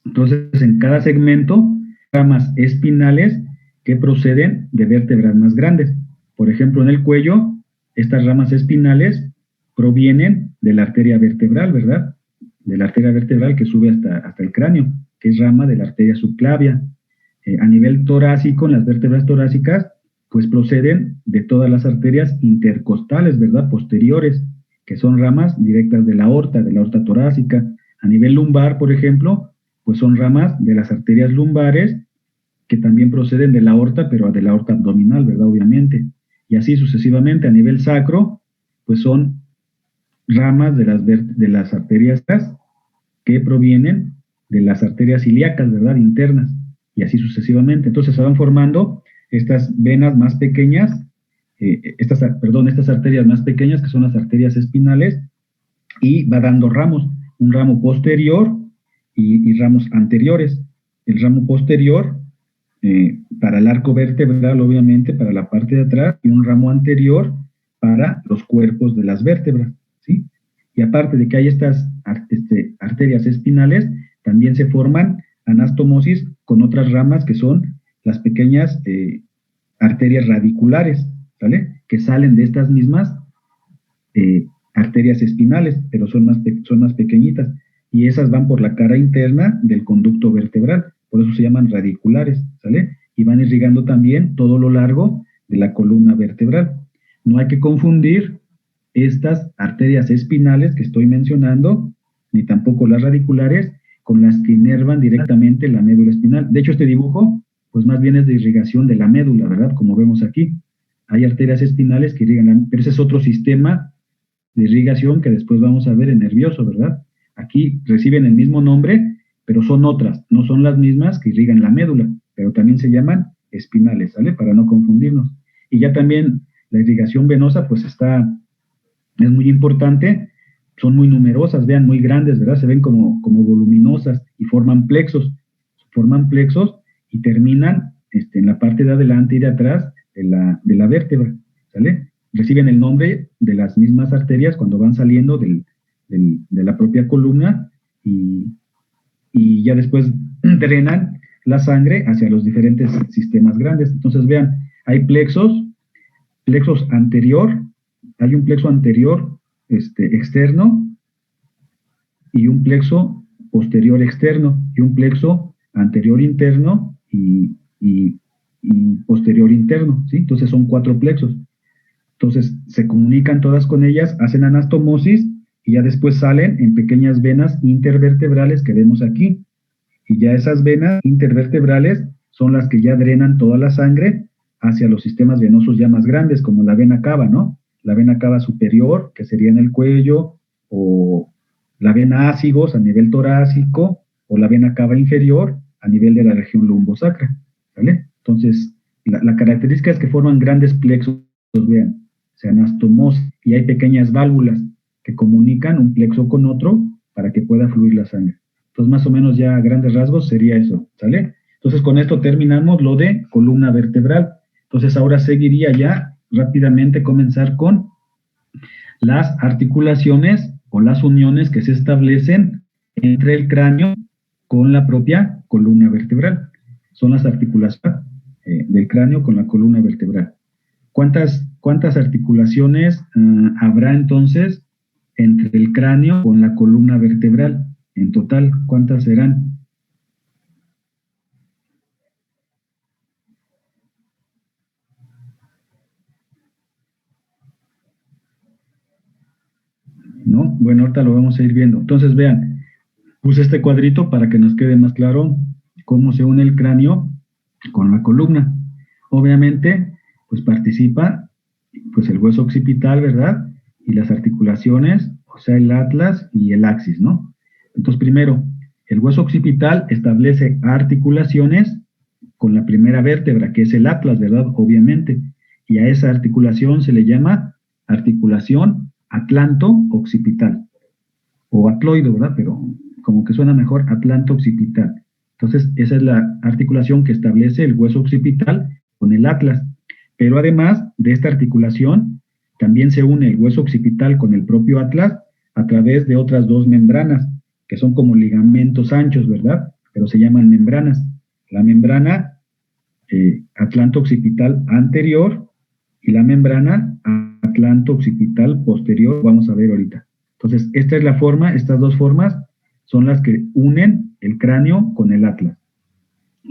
Entonces, en cada segmento, ramas espinales que proceden de vértebras más grandes. Por ejemplo, en el cuello, estas ramas espinales provienen de la arteria vertebral, ¿verdad? De la arteria vertebral que sube hasta el cráneo, que es rama de la arteria subclavia. A nivel torácico, en las vértebras torácicas, pues proceden de todas las arterias intercostales, ¿verdad? Posteriores, que son ramas directas de la aorta torácica. A nivel lumbar, por ejemplo, pues son ramas de las arterias lumbares que también proceden de la aorta, pero de la aorta abdominal, ¿verdad? Obviamente. Y así sucesivamente. A nivel sacro, pues son ramas de las arterias que provienen de las arterias ilíacas, ¿verdad? Internas. Y así sucesivamente. Entonces se van formando estas venas más pequeñas, estas arterias más pequeñas, que son las arterias espinales, y va dando ramos, un ramo posterior y ramos anteriores. El ramo posterior para el arco vertebral, obviamente, para la parte de atrás, y un ramo anterior para los cuerpos de las vértebras, ¿sí? Y aparte de que hay estas arterias espinales, también se forman anastomosis con otras ramas que son las pequeñas arterias radiculares, ¿vale? Que salen de estas mismas arterias espinales, pero son más pequeñitas, y esas van por la cara interna del conducto vertebral, por eso se llaman radiculares, ¿sale? Y van irrigando también todo lo largo de la columna vertebral. No hay que confundir estas arterias espinales que estoy mencionando, ni tampoco las radiculares, con las que inervan directamente la médula espinal. De hecho, este dibujo, pues más bien es de irrigación de la médula, ¿verdad? Como vemos aquí. Hay arterias espinales que irrigan, pero ese es otro sistema de irrigación que después vamos a ver en nervioso, ¿verdad? Aquí reciben el mismo nombre, pero son otras, no son las mismas que irrigan la médula, pero también se llaman espinales, ¿sale? Para no confundirnos. Y ya también la irrigación venosa, pues es muy importante, son muy numerosas, vean, muy grandes, ¿verdad? Se ven como voluminosas y forman plexos y terminan en la parte de adelante y de atrás de la vértebra, ¿sale? Reciben el nombre de las mismas arterias cuando van saliendo de la propia columna y ya después drenan la sangre hacia los diferentes sistemas grandes. Entonces vean, hay plexos anterior, hay un plexo anterior externo y un plexo posterior externo y un plexo anterior interno y posterior interno, ¿sí? Entonces son 4 plexos. Entonces se comunican todas con ellas, hacen anastomosis y ya después salen en pequeñas venas intervertebrales que vemos aquí. Y ya esas venas intervertebrales son las que ya drenan toda la sangre hacia los sistemas venosos ya más grandes, como la vena cava, ¿no? La vena cava superior, que sería en el cuello, o la vena ácigos a nivel torácico, o la vena cava inferior a nivel de la región lumbosacra, ¿vale? Entonces, la característica es que forman grandes plexos, vean, se anastomosis, y hay pequeñas válvulas que comunican un plexo con otro para que pueda fluir la sangre. Entonces, más o menos ya a grandes rasgos sería eso, ¿sale? Entonces, con esto terminamos lo de columna vertebral. Entonces, ahora seguiría ya rápidamente comenzar con las articulaciones o las uniones que se establecen entre el cráneo con la propia columna vertebral. Son las articulaciones del cráneo con la columna vertebral. ¿Cuántas articulaciones habrá entonces entre el cráneo con la columna vertebral? En total, ¿cuántas serán? ¿No? Bueno, ahorita lo vamos a ir viendo. Entonces, vean, puse este cuadrito para que nos quede más claro cómo se une el cráneo con la columna. Obviamente, pues participa pues el hueso occipital, ¿verdad? Y las articulaciones, o sea, el atlas y el axis, ¿no? Entonces, primero, el hueso occipital establece articulaciones con la primera vértebra, que es el atlas, ¿verdad? Obviamente. Y a esa articulación se le llama articulación atlanto-occipital. O atloide, ¿verdad? Pero como que suena mejor atlanto-occipital. Entonces, esa es la articulación que establece el hueso occipital con el atlas. Pero además de esta articulación, también se une el hueso occipital con el propio atlas a través de otras dos membranas, que son como ligamentos anchos, ¿verdad? Pero se llaman membranas. La membrana atlanto-occipital anterior y la membrana atlanto-occipital posterior, vamos a ver ahorita. Entonces, esta es la forma, estas dos formas son las que unen el cráneo con el atlas.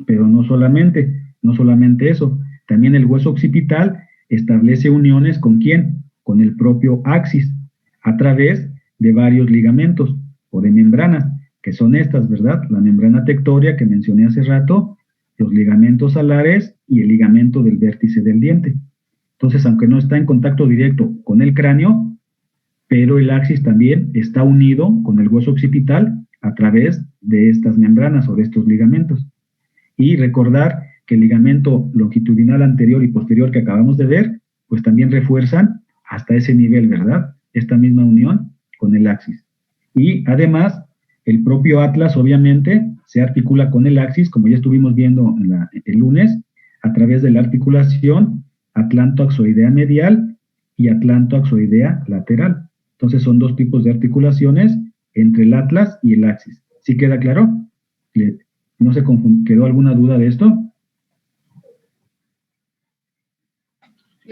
Pero no solamente eso, también el hueso occipital establece uniones ¿con quién? Con el propio axis, a través de varios ligamentos o de membranas, que son estas, ¿verdad? La membrana tectoria que mencioné hace rato, los ligamentos alares y el ligamento del vértice del diente. Entonces, aunque no está en contacto directo con el cráneo, pero el axis también está unido con el hueso occipital a través de estas membranas o de estos ligamentos. Y recordar que el ligamento longitudinal anterior y posterior que acabamos de ver, pues también refuerzan hasta ese nivel, ¿verdad? Esta misma unión con el axis. Y además, el propio atlas, obviamente, se articula con el axis, como ya estuvimos viendo el lunes, a través de la articulación atlantoaxoidea medial y atlantoaxoidea lateral. Entonces, son dos tipos de articulaciones entre el atlas y el axis. ¿Sí queda claro? ¿No se quedó alguna duda de esto?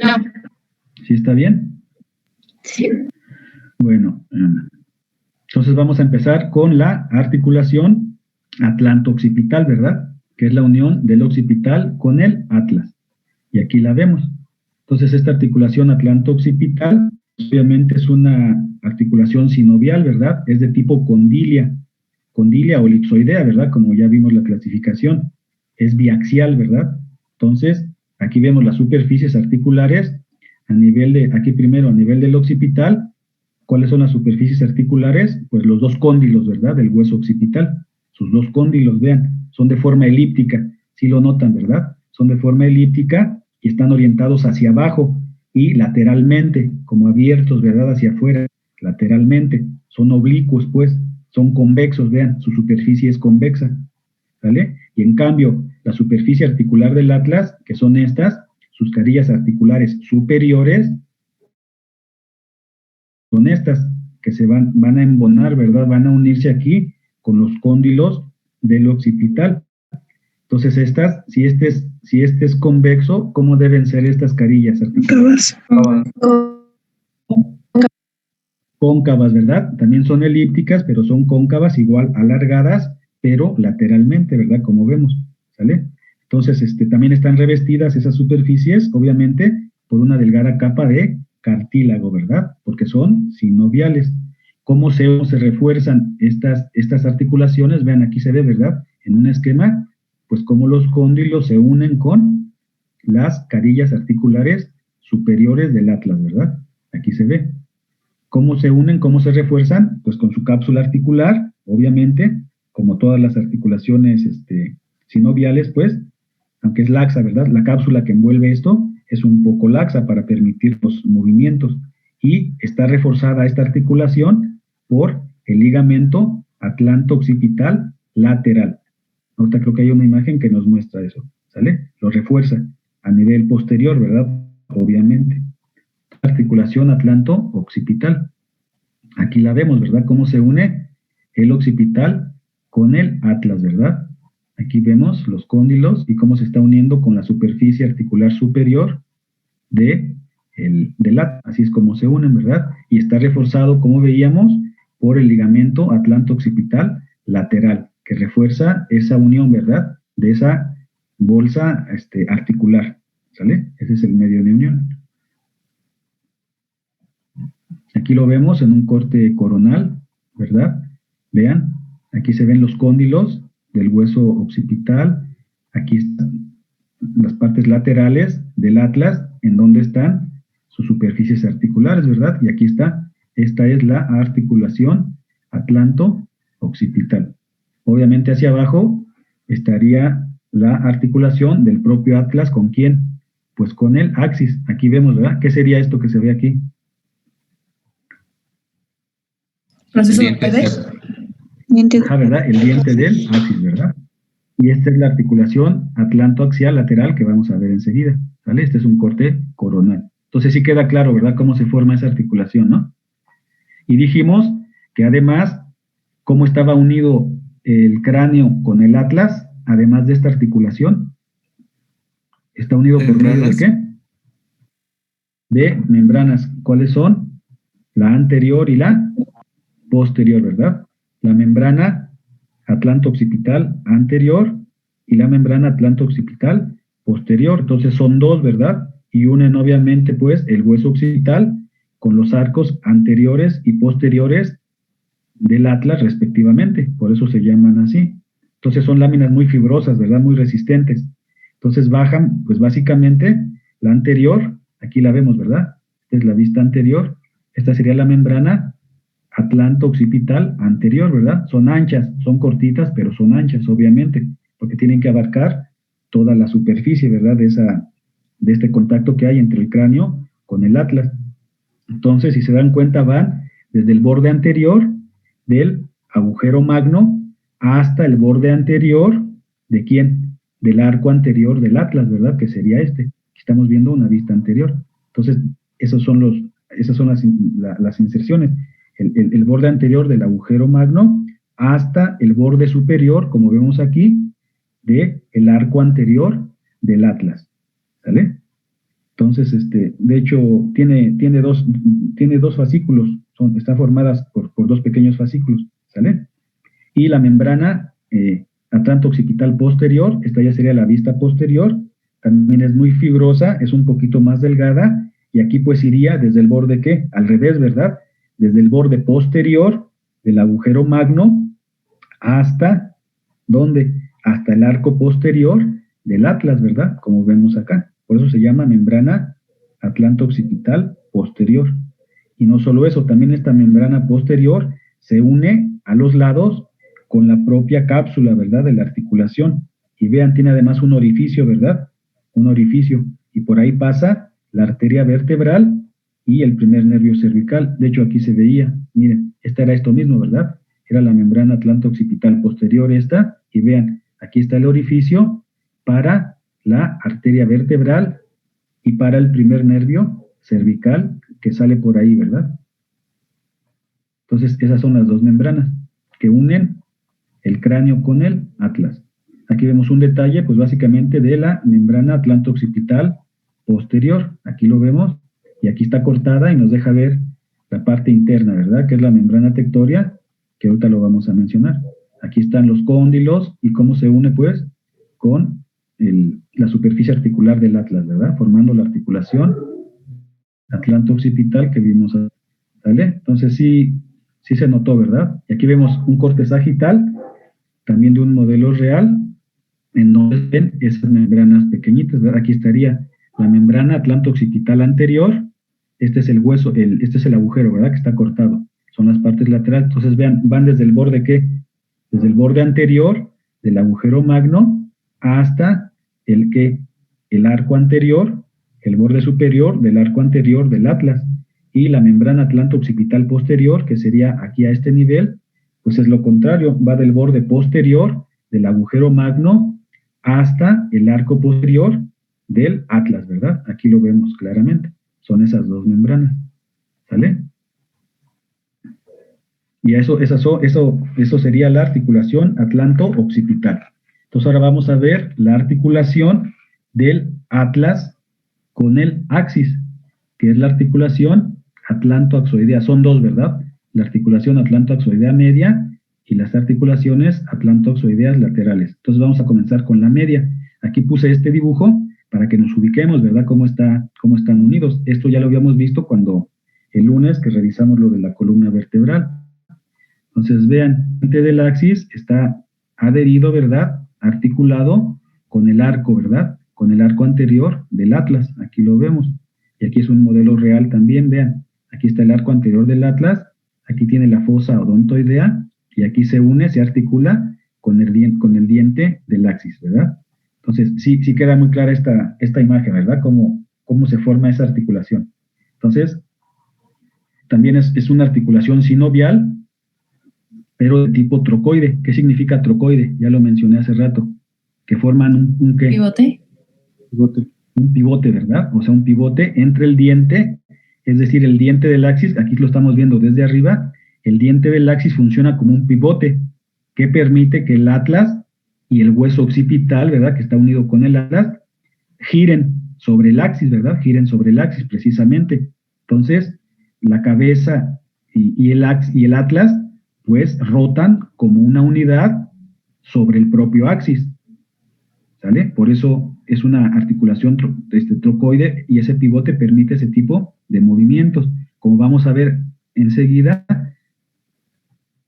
No. ¿Sí está bien? Sí. Bueno, entonces vamos a empezar con la articulación atlanto-occipital, ¿verdad? Que es la unión del occipital con el atlas. Y aquí la vemos. Entonces, esta articulación atlanto-occipital, obviamente es una articulación sinovial, ¿verdad? Es de tipo condilia o elipsoidea, ¿verdad? Como ya vimos la clasificación. Es biaxial, ¿verdad? Entonces, aquí vemos las superficies articulares a nivel de, aquí primero a nivel del occipital. ¿Cuáles son las superficies articulares? Pues los dos cóndilos, ¿verdad? Del hueso occipital. Sus dos cóndilos, vean, son de forma elíptica. Sí lo notan, ¿verdad? Son de forma elíptica y están orientados hacia abajo y lateralmente, como abiertos, ¿verdad? Hacia afuera, lateralmente. Son oblicuos, pues, son convexos, vean, su superficie es convexa, ¿vale? Y en cambio, la superficie articular del atlas, que son estas, sus carillas articulares superiores, son estas, que se van a embonar, ¿verdad? Van a unirse aquí con los cóndilos del occipital. Entonces estas, si este es convexo, ¿cómo deben ser estas carillas articulares? Cóncavas, ¿verdad? También son elípticas, pero son cóncavas, igual alargadas, pero lateralmente, ¿verdad? Como vemos, ¿sale? Entonces, también están revestidas esas superficies, obviamente, por una delgada capa de cartílago, ¿verdad? Porque son sinoviales. ¿Cómo se refuerzan estas articulaciones? Vean, aquí se ve, ¿verdad? En un esquema, pues cómo los cóndilos se unen con las carillas articulares superiores del atlas, ¿verdad? Aquí se ve. ¿Cómo se unen? ¿Cómo se refuerzan? Pues con su cápsula articular, obviamente, como todas las articulaciones sinoviales, pues, aunque es laxa, ¿verdad? La cápsula que envuelve esto es un poco laxa para permitir los movimientos y está reforzada esta articulación por el ligamento atlanto-occipital lateral. Ahorita creo que hay una imagen que nos muestra eso, ¿sale? Lo refuerza a nivel posterior, ¿verdad? Obviamente. Articulación atlanto-occipital. Aquí la vemos, ¿verdad? Cómo se une el occipital con el atlas, ¿verdad? Aquí vemos los cóndilos y cómo se está uniendo con la superficie articular superior del atlas. Así es como se unen, ¿verdad? Y está reforzado, como veíamos, por el ligamento atlanto-occipital lateral, que refuerza esa unión, ¿verdad? De esa bolsa articular, ¿sale? Ese es el medio de unión. Aquí lo vemos en un corte coronal, ¿verdad? Vean, aquí se ven los cóndilos del hueso occipital, aquí están las partes laterales del atlas, en donde están sus superficies articulares, ¿verdad? Y aquí está, esta es la articulación atlanto-occipital. Obviamente hacia abajo estaría la articulación del propio atlas, ¿con quién? Pues con el axis. Aquí vemos, ¿verdad? ¿Qué sería esto que se ve aquí? Proceso de ¿verdad? El diente del axis, ¿verdad? Y esta es la articulación atlantoaxial lateral que vamos a ver enseguida, ¿vale? Este es un corte coronal. Entonces sí queda claro, ¿verdad? Cómo se forma esa articulación, ¿no? Y dijimos que además, cómo estaba unido el cráneo con el atlas, además de esta articulación, está unido por medio de ¿qué? De membranas. ¿Cuáles son? La anterior y la posterior, ¿verdad? La membrana atlanto-occipital anterior y la membrana atlanto-occipital posterior. Entonces son dos, ¿verdad? Y unen obviamente pues el hueso occipital con los arcos anteriores y posteriores del atlas respectivamente. Por eso se llaman así. Entonces son láminas muy fibrosas, ¿verdad? Muy resistentes. Entonces bajan pues básicamente la anterior, aquí la vemos, ¿verdad? Esta es la vista anterior. Esta sería la membrana atlanto-occipital anterior, ¿verdad? Son anchas, son cortitas, pero son anchas, obviamente, porque tienen que abarcar toda la superficie, ¿verdad? De este contacto que hay entre el cráneo con el atlas. Entonces, si se dan cuenta, van desde el borde anterior del agujero magno hasta el borde anterior, ¿de quién? Del arco anterior del atlas, ¿verdad? Que sería este. Aquí estamos viendo una vista anterior. Entonces, esas son las inserciones. El borde anterior del agujero magno hasta el borde superior, como vemos aquí, del arco anterior del atlas, ¿sale? Entonces, de hecho, tiene dos fascículos, están formadas por dos pequeños fascículos, ¿sale? Y la membrana atlanto-occipital posterior, esta ya sería la vista posterior, también es muy fibrosa, es un poquito más delgada, y aquí pues iría desde el borde, ¿qué? Al revés, ¿verdad? Desde el borde posterior del agujero magno hasta, ¿dónde? Hasta el arco posterior del atlas, ¿verdad? Como vemos acá. Por eso se llama membrana atlanto-occipital posterior. Y no solo eso, también esta membrana posterior se une a los lados con la propia cápsula, ¿verdad? De la articulación. Y vean, tiene además un orificio, ¿verdad? Un orificio. Y por ahí pasa la arteria vertebral y el primer nervio cervical. De hecho, aquí se veía, miren, esta era esto mismo, ¿verdad? Era la membrana atlanto-occipital posterior esta, y vean, aquí está el orificio para la arteria vertebral y para el primer nervio cervical que sale por ahí, ¿verdad? Entonces, esas son las dos membranas que unen el cráneo con el atlas. Aquí vemos un detalle, pues básicamente de la membrana atlanto-occipital posterior. Aquí lo vemos. Y aquí está cortada y nos deja ver la parte interna, ¿verdad? Que es la membrana tectoria, que ahorita lo vamos a mencionar. Aquí están los cóndilos y cómo se une, pues, con la superficie articular del atlas, ¿verdad? Formando la articulación atlanto-occipital que vimos, ¿vale? Entonces sí se notó, ¿verdad? Y aquí vemos un corte sagital, también de un modelo real, en donde ven esas membranas pequeñitas, ¿verdad? Aquí estaría la membrana atlanto-occipital anterior, este es el hueso, este es el agujero, ¿verdad? Que está cortado. Son las partes laterales. Entonces, vean, van desde el borde, ¿qué? Desde el borde anterior del agujero magno hasta el arco anterior, el borde superior del arco anterior del atlas, y la membrana atlanto-occipital posterior, que sería aquí a este nivel, pues es lo contrario, va del borde posterior del agujero magno hasta el arco posterior del atlas, ¿verdad? Aquí lo vemos claramente, son esas dos membranas, ¿sale? Y eso sería la articulación atlanto-occipital. Entonces ahora vamos a ver la articulación del atlas con el axis, que es la articulación atlanto-axoidea. Son dos, ¿verdad? La articulación atlanto-axoidea media y las articulaciones atlanto-axoideas laterales. Entonces vamos a comenzar con la media. Aquí puse este dibujo para que nos ubiquemos, ¿verdad? Cómo están unidos. Esto ya lo habíamos visto cuando el lunes que revisamos lo de la columna vertebral. Entonces vean, el del axis está adherido, ¿verdad? Articulado con el arco, ¿verdad? Con el arco anterior del atlas. Aquí lo vemos. Y aquí es un modelo real también, vean. Aquí está el arco anterior del atlas, aquí tiene la fosa odontoidea, y aquí se une, se articula con el diente del axis, ¿verdad? Entonces, sí queda muy clara esta imagen, ¿verdad? Cómo se forma esa articulación. Entonces, también es una articulación sinovial, pero de tipo trocoide. ¿Qué significa trocoide? Ya lo mencioné hace rato. Que forman un ¿qué? ¿Pivote? Un pivote, ¿verdad? O sea, un pivote entre el diente, es decir, el diente del axis, aquí lo estamos viendo desde arriba, el diente del axis funciona como un pivote que permite que el atlas y el hueso occipital, ¿verdad?, que está unido con el atlas, giren sobre el axis, ¿verdad? Giren sobre el axis, precisamente. Entonces, la cabeza y el atlas, pues, rotan como una unidad sobre el propio axis, ¿sale? Por eso es una articulación trocoide, y ese pivote permite ese tipo de movimientos. Como vamos a ver enseguida,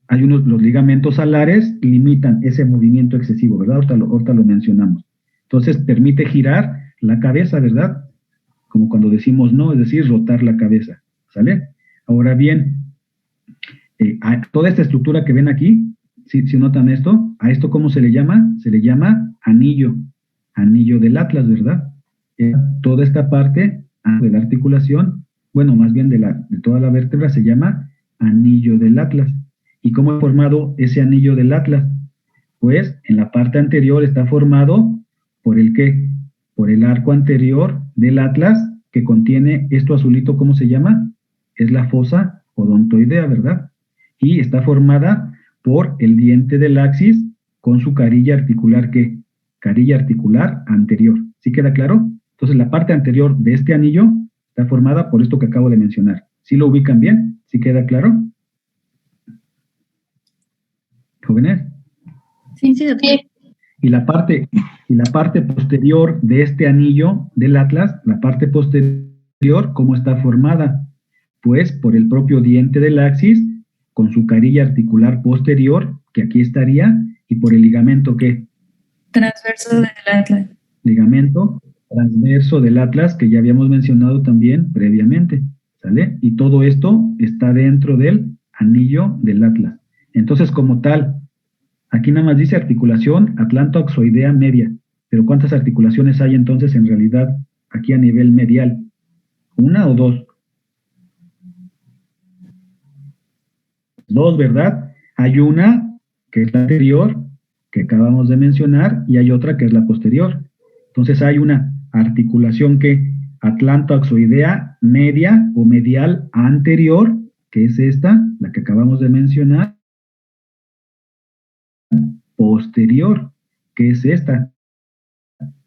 hay los ligamentos alares limitan ese movimiento excesivo, ¿verdad? Ahorita lo mencionamos. Entonces, permite girar la cabeza, ¿verdad? Como cuando decimos no, es decir, rotar la cabeza, ¿sale? Ahora bien, toda esta estructura que ven aquí, si notan esto, ¿a esto cómo se le llama? Se le llama anillo del atlas, ¿verdad? Toda esta parte de la articulación, bueno, más bien de toda la vértebra, se llama anillo del atlas. ¿Y cómo es formado ese anillo del atlas? Pues en la parte anterior está formado por el ¿qué? Por el arco anterior del atlas, que contiene esto azulito, ¿cómo se llama? Es la fosa odontoidea, ¿verdad? Y está formada por el diente del axis con su carilla articular, ¿qué? Carilla articular anterior. ¿Sí queda claro? Entonces la parte anterior de este anillo está formada por esto que acabo de mencionar. ¿Sí lo ubican bien? ¿Sí queda claro? ¿Jóvenes? Sí, doctor. Y la parte posterior de este anillo del atlas, la parte posterior, ¿cómo está formada? Pues por el propio diente del axis, con su carilla articular posterior, que aquí estaría, y por el ligamento, ¿qué? Transverso del atlas. Ligamento transverso del atlas, que ya habíamos mencionado también previamente, ¿sale? Y todo esto está dentro del anillo del atlas. Entonces, como tal, aquí nada más dice articulación atlanto-axoidea media, pero ¿cuántas articulaciones hay entonces en realidad aquí a nivel medial? ¿Una o dos? Dos, ¿verdad? Hay una que es la anterior, que acabamos de mencionar, y hay otra que es la posterior. Entonces hay una articulación que atlanto-axoidea media o medial anterior, que es esta, la que acabamos de mencionar, posterior, que es esta,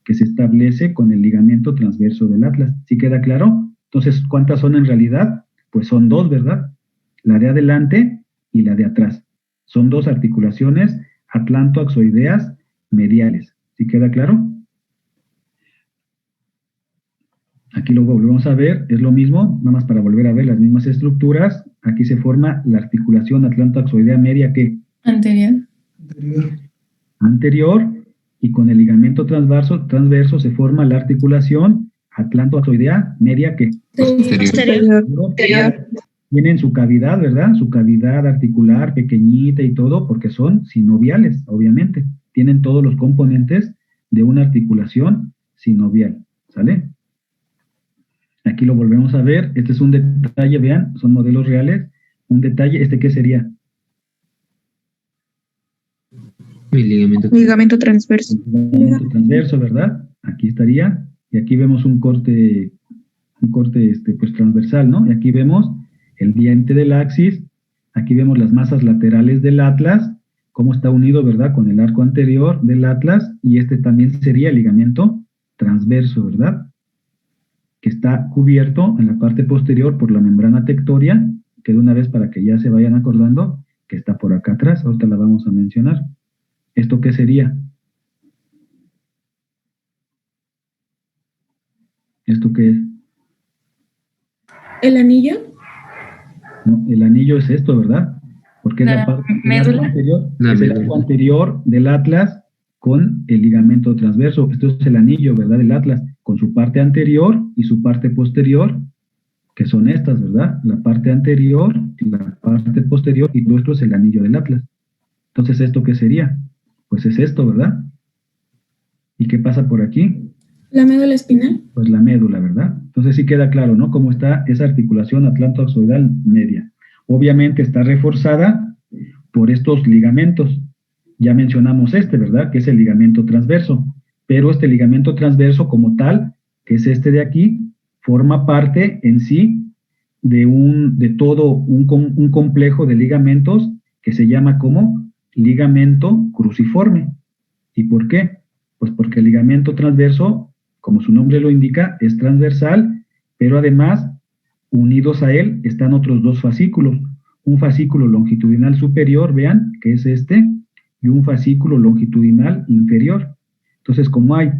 que se establece con el ligamento transverso del atlas. ¿Sí queda claro? Entonces, ¿cuántas son en realidad? Pues son dos, ¿verdad? La de adelante y la de atrás. Son dos articulaciones atlanto-axoideas mediales. ¿Sí queda claro? Aquí lo volvemos a ver, es lo mismo, nada más para volver a ver las mismas estructuras. Aquí se forma la articulación atlanto-axoidea media, ¿qué? Anterior, y con el ligamento transverso se forma la articulación atlanto-axoidea media, ¿qué? Posterior. Tienen su cavidad, ¿verdad? Su cavidad articular pequeñita y todo, porque son sinoviales, obviamente. Tienen todos los componentes de una articulación sinovial, ¿sale? Aquí lo volvemos a ver. Este es un detalle, vean, son modelos reales. Un detalle, ¿este qué sería? El ligamento. Ligamento transverso. Ligamento transverso, ¿verdad? Aquí estaría. Y aquí vemos un corte pues transversal, ¿no? Y aquí vemos el diente del axis. Aquí vemos las masas laterales del atlas, cómo está unido, ¿verdad? Con el arco anterior del atlas. Y este también sería el ligamento transverso, ¿verdad? Que está cubierto en la parte posterior por la membrana tectoria, que de una vez para que ya se vayan acordando, que está por acá atrás, ahorita la vamos a mencionar. ¿Esto qué sería? ¿Esto qué es? ¿El anillo? No, el anillo es esto, ¿verdad? Porque es la La parte del arco médula. anterior, La es el médula. arco anterior del atlas con el ligamento transverso. Esto es el anillo, ¿verdad? Del atlas, con su parte anterior y su parte posterior, que son estas, ¿verdad? La parte anterior, la parte posterior, y todo esto es el anillo del atlas. Entonces, ¿esto qué sería? Pues es esto, ¿verdad? ¿Y qué pasa por aquí? ¿La médula espinal? Pues la médula, ¿verdad? Entonces sí queda claro, ¿no? Cómo está esa articulación atlantoaxoidal media. Obviamente está reforzada por estos ligamentos. Ya mencionamos este, ¿verdad? Que es el ligamento transverso. Pero este ligamento transverso como tal, que es este de aquí, forma parte en sí de todo un complejo de ligamentos que se llama como ligamento cruciforme. ¿Y por qué? Pues porque el ligamento transverso, como su nombre lo indica, es transversal, pero además, unidos a él, están otros dos fascículos. Un fascículo longitudinal superior, vean, que es este, y un fascículo longitudinal inferior. Entonces, como hay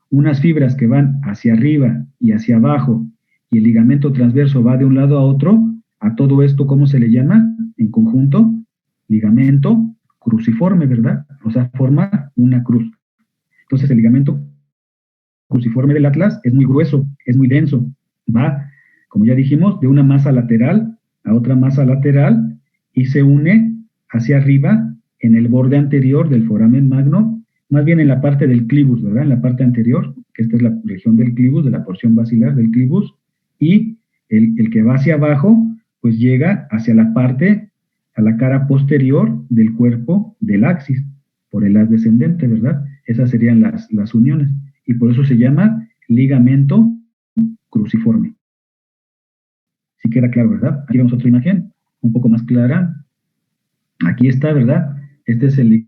unas fibras que van hacia arriba y hacia abajo, y el ligamento transverso va de un lado a otro, a todo esto, ¿cómo se le llama? En conjunto, ligamento cruciforme, ¿verdad? O sea, forma una cruz. Entonces el ligamento cruciforme del atlas es muy grueso, es muy denso. Va, como ya dijimos, de una masa lateral a otra masa lateral y se une hacia arriba en el borde anterior del foramen magno, más bien en la parte del clivus, ¿verdad? En la parte anterior, que esta es la región del clivus, de la porción basilar del clivus, y el que va hacia abajo, pues llega hacia la parte, a la cara posterior del cuerpo del axis, por el haz descendente, ¿verdad? Esas serían las uniones. Y por eso se llama ligamento cruciforme. Si queda claro, ¿verdad? Aquí vemos otra imagen, un poco más clara. Aquí está, ¿verdad? Este es el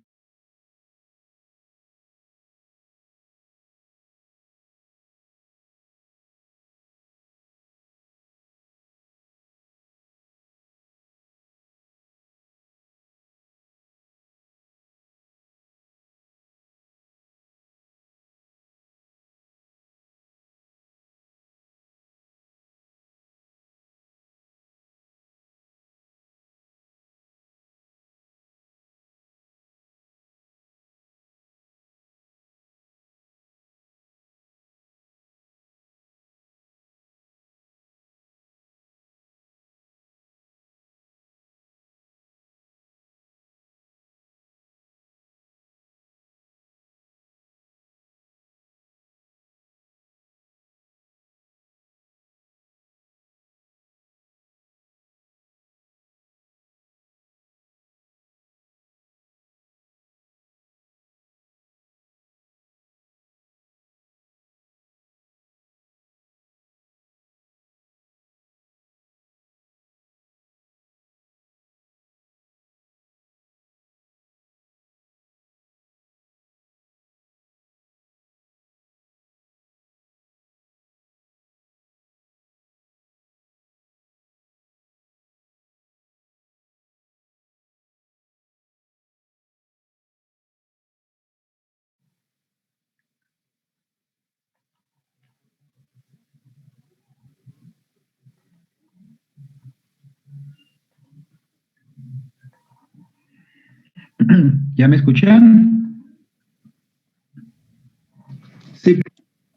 ¿Ya me escuchan? Sí.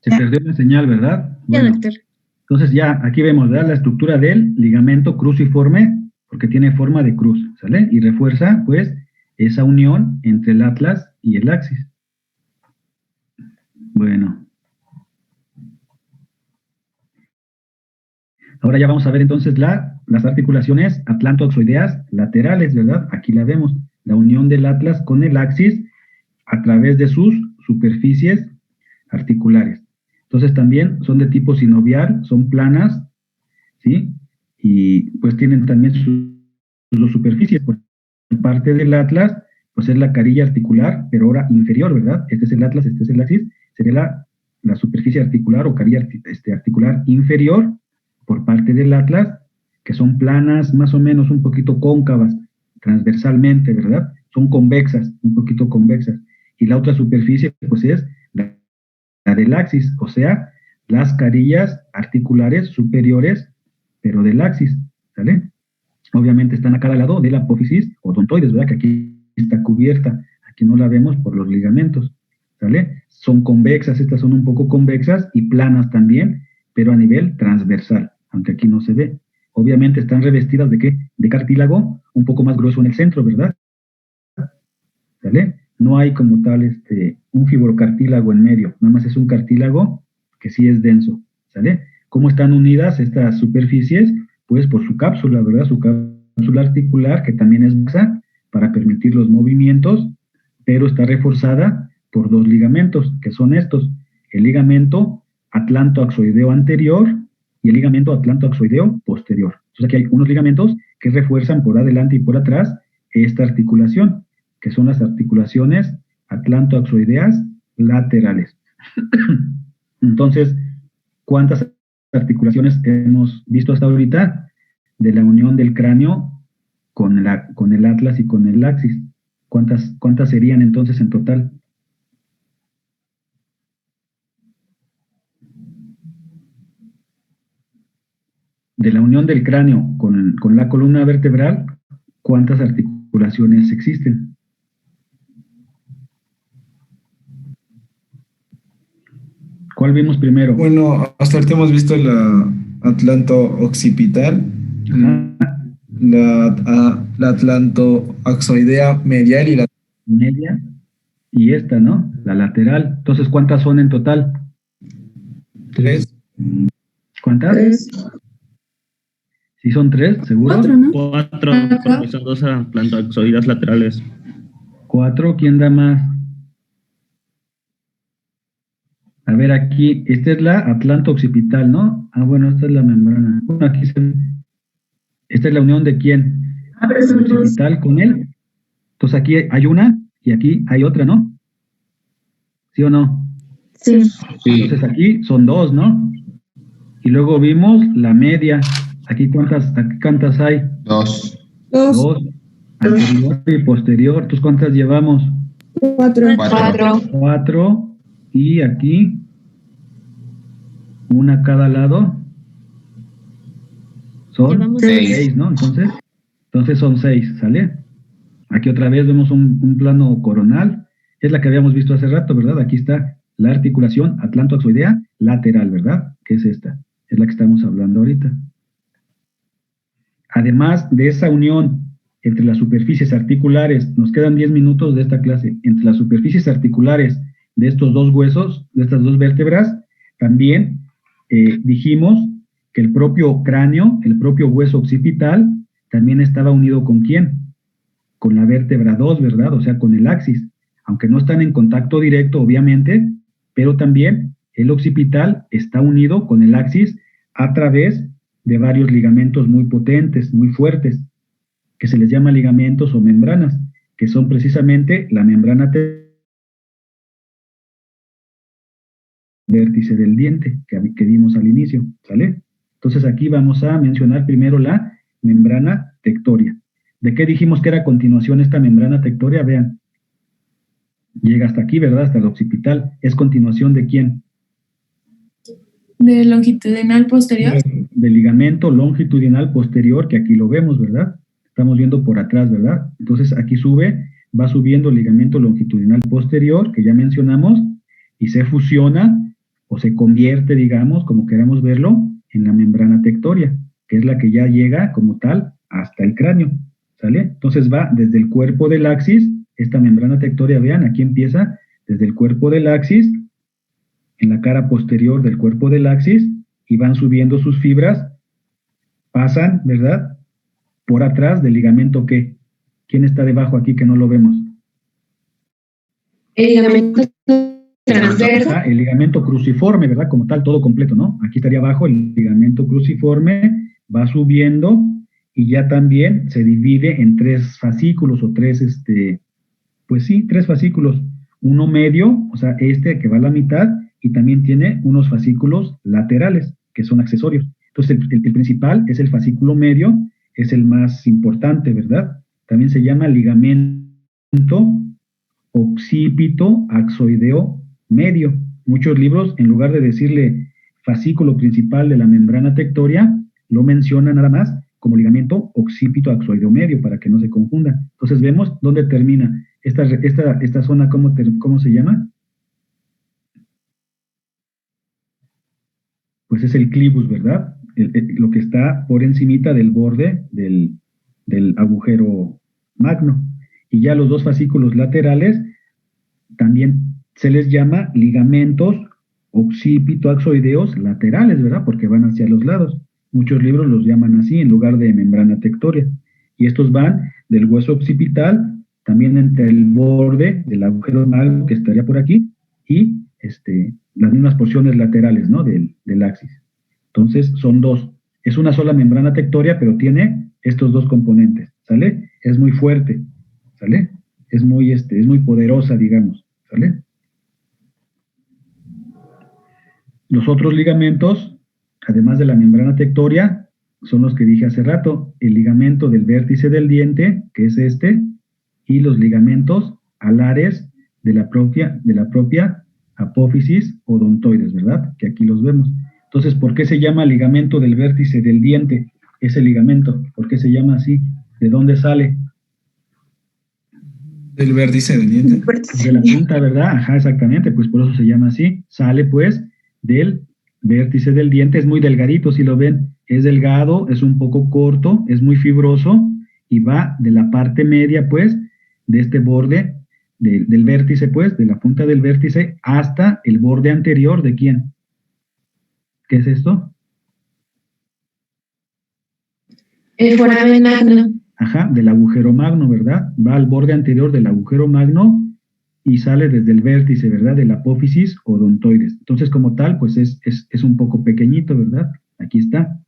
Se perdió la señal, ¿verdad? Ya, Bueno, doctor. entonces ya aquí vemos, ¿verdad? La estructura del ligamento cruciforme, porque tiene forma de cruz, ¿sale? Y refuerza, pues, esa unión entre el atlas y el axis. Bueno, Ahora ya vamos a ver entonces las articulaciones atlantoaxoideas laterales, ¿verdad? Aquí la vemos, la unión del atlas con el axis a través de sus superficies articulares. Entonces también son de tipo sinovial, son planas, ¿sí? Y pues tienen también sus superficies. Por parte del atlas, pues es la carilla articular, pero ahora inferior, ¿verdad? Este es el atlas, este es el axis, sería la superficie articular o carilla articular inferior por parte del atlas, que son planas, más o menos un poquito cóncavas, transversalmente, ¿verdad? Son convexas, un poquito convexas. Y la otra superficie, pues es la del axis, o sea, las carillas articulares superiores, pero del axis, ¿sale? Obviamente están a cada lado de la apófisis odontoides, ¿verdad? Que aquí está cubierta, aquí no la vemos por los ligamentos, ¿sale? Son convexas, estas son un poco convexas y planas también, pero a nivel transversal, aunque aquí no se ve. Obviamente están revestidas ¿de qué? De cartílago, un poco más grueso en el centro, ¿verdad? ¿Sale? No hay como tal un fibrocartílago en medio, nada más es un cartílago que sí es denso, ¿sale? ¿Cómo están unidas estas superficies? Pues por su cápsula, ¿verdad? Su cápsula articular, que también es masa para permitir los movimientos, pero está reforzada por dos ligamentos, que son estos, el ligamento atlantoaxoideo anterior y el ligamento atlantoaxoideo posterior. Entonces aquí hay unos ligamentos que refuerzan por adelante y por atrás esta articulación, que son las articulaciones atlantoaxoideas laterales. Entonces, ¿cuántas articulaciones hemos visto hasta ahorita de la unión del cráneo con el atlas y con el axis? ¿Cuántas serían entonces en total? De la unión del cráneo con la columna vertebral, ¿cuántas articulaciones existen? ¿Cuál vimos primero? Bueno, hasta ahorita hemos visto la atlanto-occipital, la atlanto-axoidea medial y la media y esta, ¿no? La lateral. Entonces, ¿cuántas son en total? 3. ¿Cuántas? 3. ¿Sí son 3, seguro? 4, ¿no? 4, Ajá. porque son 2 atlantoaxoides laterales. 4, ¿quién da más? A ver, aquí, esta es la atlanto occipital, ¿no? Ah, bueno, esta es la membrana. Bueno, aquí esta es la unión de quién? El occipital con él. Entonces aquí hay una y aquí hay otra, ¿no? ¿Sí o no? Sí. Entonces aquí son 2, ¿no? Y luego vimos la media. Aquí cuántas hay? 2. 2. Anterior y posterior. Entonces, ¿cuántas llevamos? 4. 4. Y aquí, una a cada lado. Son Llevamos 6. ¿no? Entonces son 6, ¿sale? Aquí otra vez vemos un plano coronal. Es la que habíamos visto hace rato, ¿verdad? Aquí está la articulación atlantoaxoidea lateral, ¿verdad? Que es esta. Es la que estamos hablando ahorita. Además de esa unión entre las superficies articulares, nos quedan 10 minutos de esta clase, entre las superficies articulares de estos dos huesos, de estas dos vértebras, también dijimos que el propio cráneo, el propio hueso occipital, también estaba unido ¿con quién? Con la vértebra 2, ¿verdad? O sea, con el axis. Aunque no están en contacto directo, obviamente, pero también el occipital está unido con el axis a través de varios ligamentos muy potentes, muy fuertes, que se les llama ligamentos o membranas, que son precisamente la membrana vértice del diente que vimos al inicio, ¿sale? Entonces aquí vamos a mencionar primero la membrana tectoria. ¿De qué dijimos que era a continuación esta membrana tectoria? Vean, llega hasta aquí, ¿verdad? Hasta el occipital. ¿Es continuación de quién? De longitudinal posterior. Del ligamento longitudinal posterior, que aquí lo vemos, ¿verdad? Estamos viendo por atrás, ¿verdad? Entonces aquí va subiendo el ligamento longitudinal posterior, que ya mencionamos, y se fusiona o se convierte, digamos, como queramos verlo, en la membrana tectoria, que es la que ya llega como tal hasta el cráneo, ¿sale? Entonces va desde el cuerpo del axis, esta membrana tectoria, vean, aquí empieza desde el cuerpo del axis, en la cara posterior del cuerpo del axis, y van subiendo sus fibras pasan, ¿verdad? Por atrás del ligamento ¿qué? ¿Quién está debajo aquí que no lo vemos? El ligamento transverso. Ajá, el ligamento cruciforme, ¿verdad? Como tal, todo completo, ¿no? Aquí estaría abajo el ligamento cruciforme, va subiendo y ya también se divide en 3 fascículos o 3, pues sí, 3 fascículos. Uno medio, o sea, este que va a la mitad, y también tiene unos fascículos laterales, que son accesorios. Entonces, el principal es el fascículo medio, es el más importante, ¿verdad? También se llama ligamento occipito axoideo medio. Muchos libros, en lugar de decirle fascículo principal de la membrana tectoria, lo mencionan nada más como ligamento occipito axoideo medio, para que no se confunda. Entonces vemos dónde termina. Esta zona, ¿cómo se llama? Pues es el clivus, ¿verdad? Lo que está por encimita del borde del agujero magno. Y ya los 2 fascículos laterales también se les llama ligamentos occipito-axoideos laterales, ¿verdad? Porque van hacia los lados. Muchos libros los llaman así en lugar de membrana tectoria. Y estos van del hueso occipital, también entre el borde del agujero magno que estaría por aquí, y las mismas porciones laterales, ¿no? Del axis. Entonces, son 2. Es una sola membrana tectoria, pero tiene estos 2 componentes, ¿sale? Es muy fuerte, ¿sale? Es muy poderosa, digamos, ¿sale? Los otros ligamentos, además de la membrana tectoria, son los que dije hace rato, el ligamento del vértice del diente, que es y los ligamentos alares de la propia apófisis odontoides, ¿verdad? Que aquí los vemos. Entonces, ¿por qué se llama ligamento del vértice del diente? Ese ligamento, ¿por qué se llama así? ¿De dónde sale? Del vértice del diente. De la punta, ¿verdad? Ajá, exactamente, pues por eso se llama así. Sale pues del vértice del diente, es muy delgadito, si lo ven, es delgado, es un poco corto, es muy fibroso y va de la parte media, pues, de este borde del vértice, pues, de la punta del vértice hasta el borde anterior de ¿quién? ¿Qué es esto? El foramen magno. Ajá, del agujero magno, ¿verdad? Va al borde anterior del agujero magno y sale desde el vértice, ¿verdad? De la apófisis odontoides. Entonces, como tal, pues es un poco pequeñito, ¿verdad? Aquí está.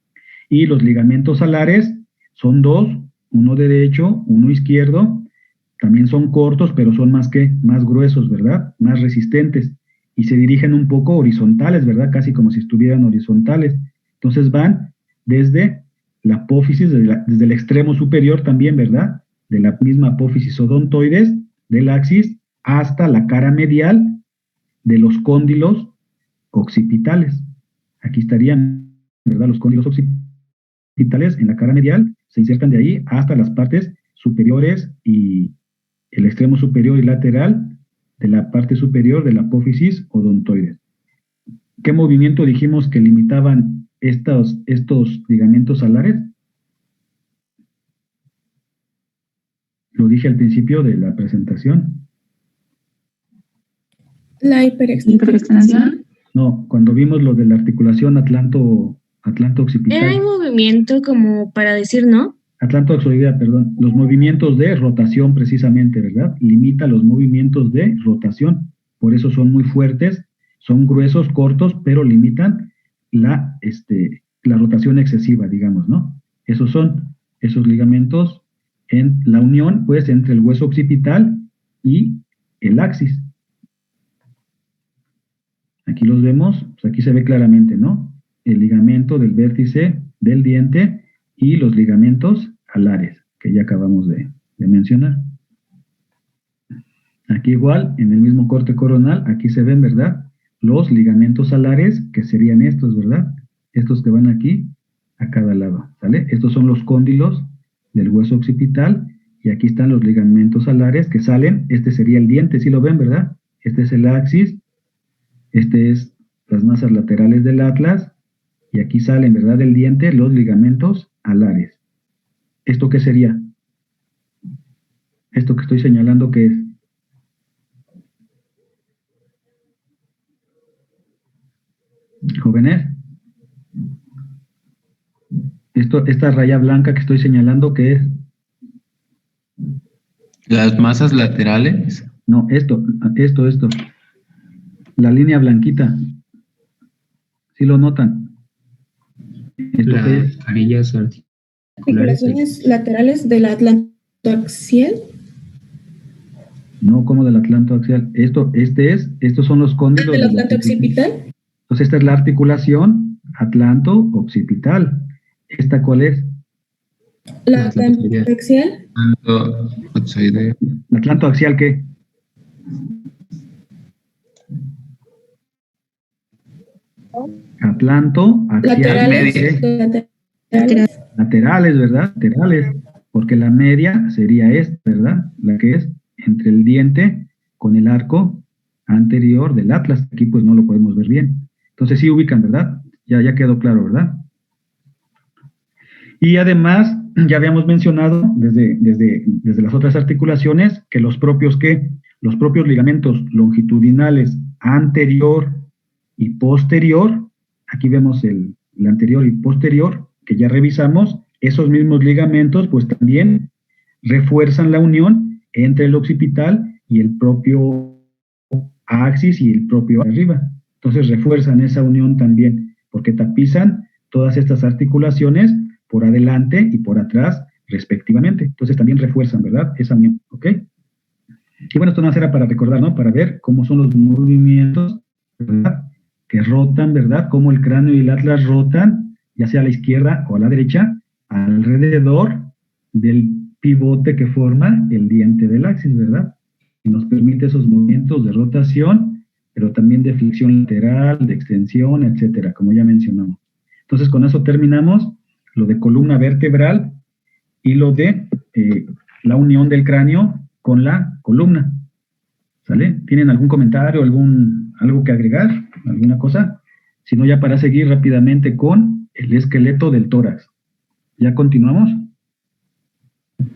Y los ligamentos alares son 2, uno derecho, uno izquierdo. También son cortos, pero son más gruesos, ¿verdad? Más resistentes. Y se dirigen un poco horizontales, ¿verdad? Casi como si estuvieran horizontales. Entonces van desde la apófisis, desde el extremo superior también, ¿verdad? De la misma apófisis odontoides, del axis, hasta la cara medial de los cóndilos occipitales. Aquí estarían, ¿verdad? Los cóndilos occipitales en la cara medial se insertan de ahí hasta las partes superiores y el extremo superior y lateral de la parte superior de la apófisis odontoides. ¿Qué movimiento dijimos que limitaban estos ligamentos alares? Lo dije al principio de la presentación. La hiperextensión. Hiperextensión. No, cuando vimos lo de la articulación atlanto-occipital. Hay movimiento como para decir no. Atlanto-axoidea, perdón. Los movimientos de rotación precisamente, ¿verdad? Limita los movimientos de rotación. Por eso son muy fuertes, son gruesos, cortos, pero limitan la rotación excesiva, digamos, ¿no? Esos son esos ligamentos en la unión, pues, entre el hueso occipital y el axis. Aquí los vemos, pues aquí se ve claramente, ¿no? El ligamento del vértice del diente y los ligamentos alares, que ya acabamos de mencionar. Aquí igual, en el mismo corte coronal, aquí se ven, ¿verdad? Los ligamentos alares, que serían estos, ¿verdad? Estos que van aquí, a cada lado, ¿sale? Estos son los cóndilos del hueso occipital, y aquí están los ligamentos alares que salen, este sería el diente, ¿sí lo ven, verdad? Este es el axis, este es las masas laterales del atlas, y aquí salen, ¿verdad? Del diente, los ligamentos alares. ¿Esto qué sería? Esto que estoy señalando, ¿qué es? ¿Jóvenes? esta raya blanca que estoy señalando, ¿qué es? Las masas laterales. No, esto. La línea blanquita. ¿Sí lo notan? ¿Esto qué es? Las carillas articulares. Articulaciones laterales del atlantoaxial. No, como del atlanto axial. Estos son los cóndilos Del del atlanto occipital. occipital. Entonces, esta es la articulación atlanto-occipital. ¿Esta cuál es? La La atlantoaxial. atlantoaxial. Atlantoaxial. ¿La atlanto-axial qué? Atlanto-axial. Laterales. Laterales, ¿verdad? Laterales. Porque la media sería esta, ¿verdad? La que es entre el diente con el arco anterior del atlas. Aquí pues no lo podemos ver bien. Entonces sí ubican, ¿verdad? Ya quedó claro, ¿verdad? Y además, ya habíamos mencionado desde las otras articulaciones que los propios ligamentos longitudinales anterior y posterior, aquí vemos el anterior y posterior, que ya revisamos, esos mismos ligamentos pues también refuerzan la unión entre el occipital y el propio axis y el propio arriba. Entonces refuerzan esa unión también, porque tapizan todas estas articulaciones por adelante y por atrás, respectivamente. Entonces también refuerzan, ¿verdad? Esa unión, ¿ok? Y bueno, esto no era para recordar, ¿no? Para ver cómo son los movimientos, ¿verdad? Que rotan, ¿verdad? Cómo el cráneo y el atlas rotan, ya sea a la izquierda o a la derecha, alrededor del pivote que forma el diente del axis, ¿verdad? Y nos permite esos movimientos de rotación, pero también de flexión lateral, de extensión, etcétera, como ya mencionamos. Entonces, con eso terminamos lo de columna vertebral y lo de la unión del cráneo con la columna. ¿Sale? ¿Tienen algún comentario, algo que agregar, alguna cosa? Si no, ya para seguir rápidamente con el esqueleto del tórax. ¿Ya continuamos?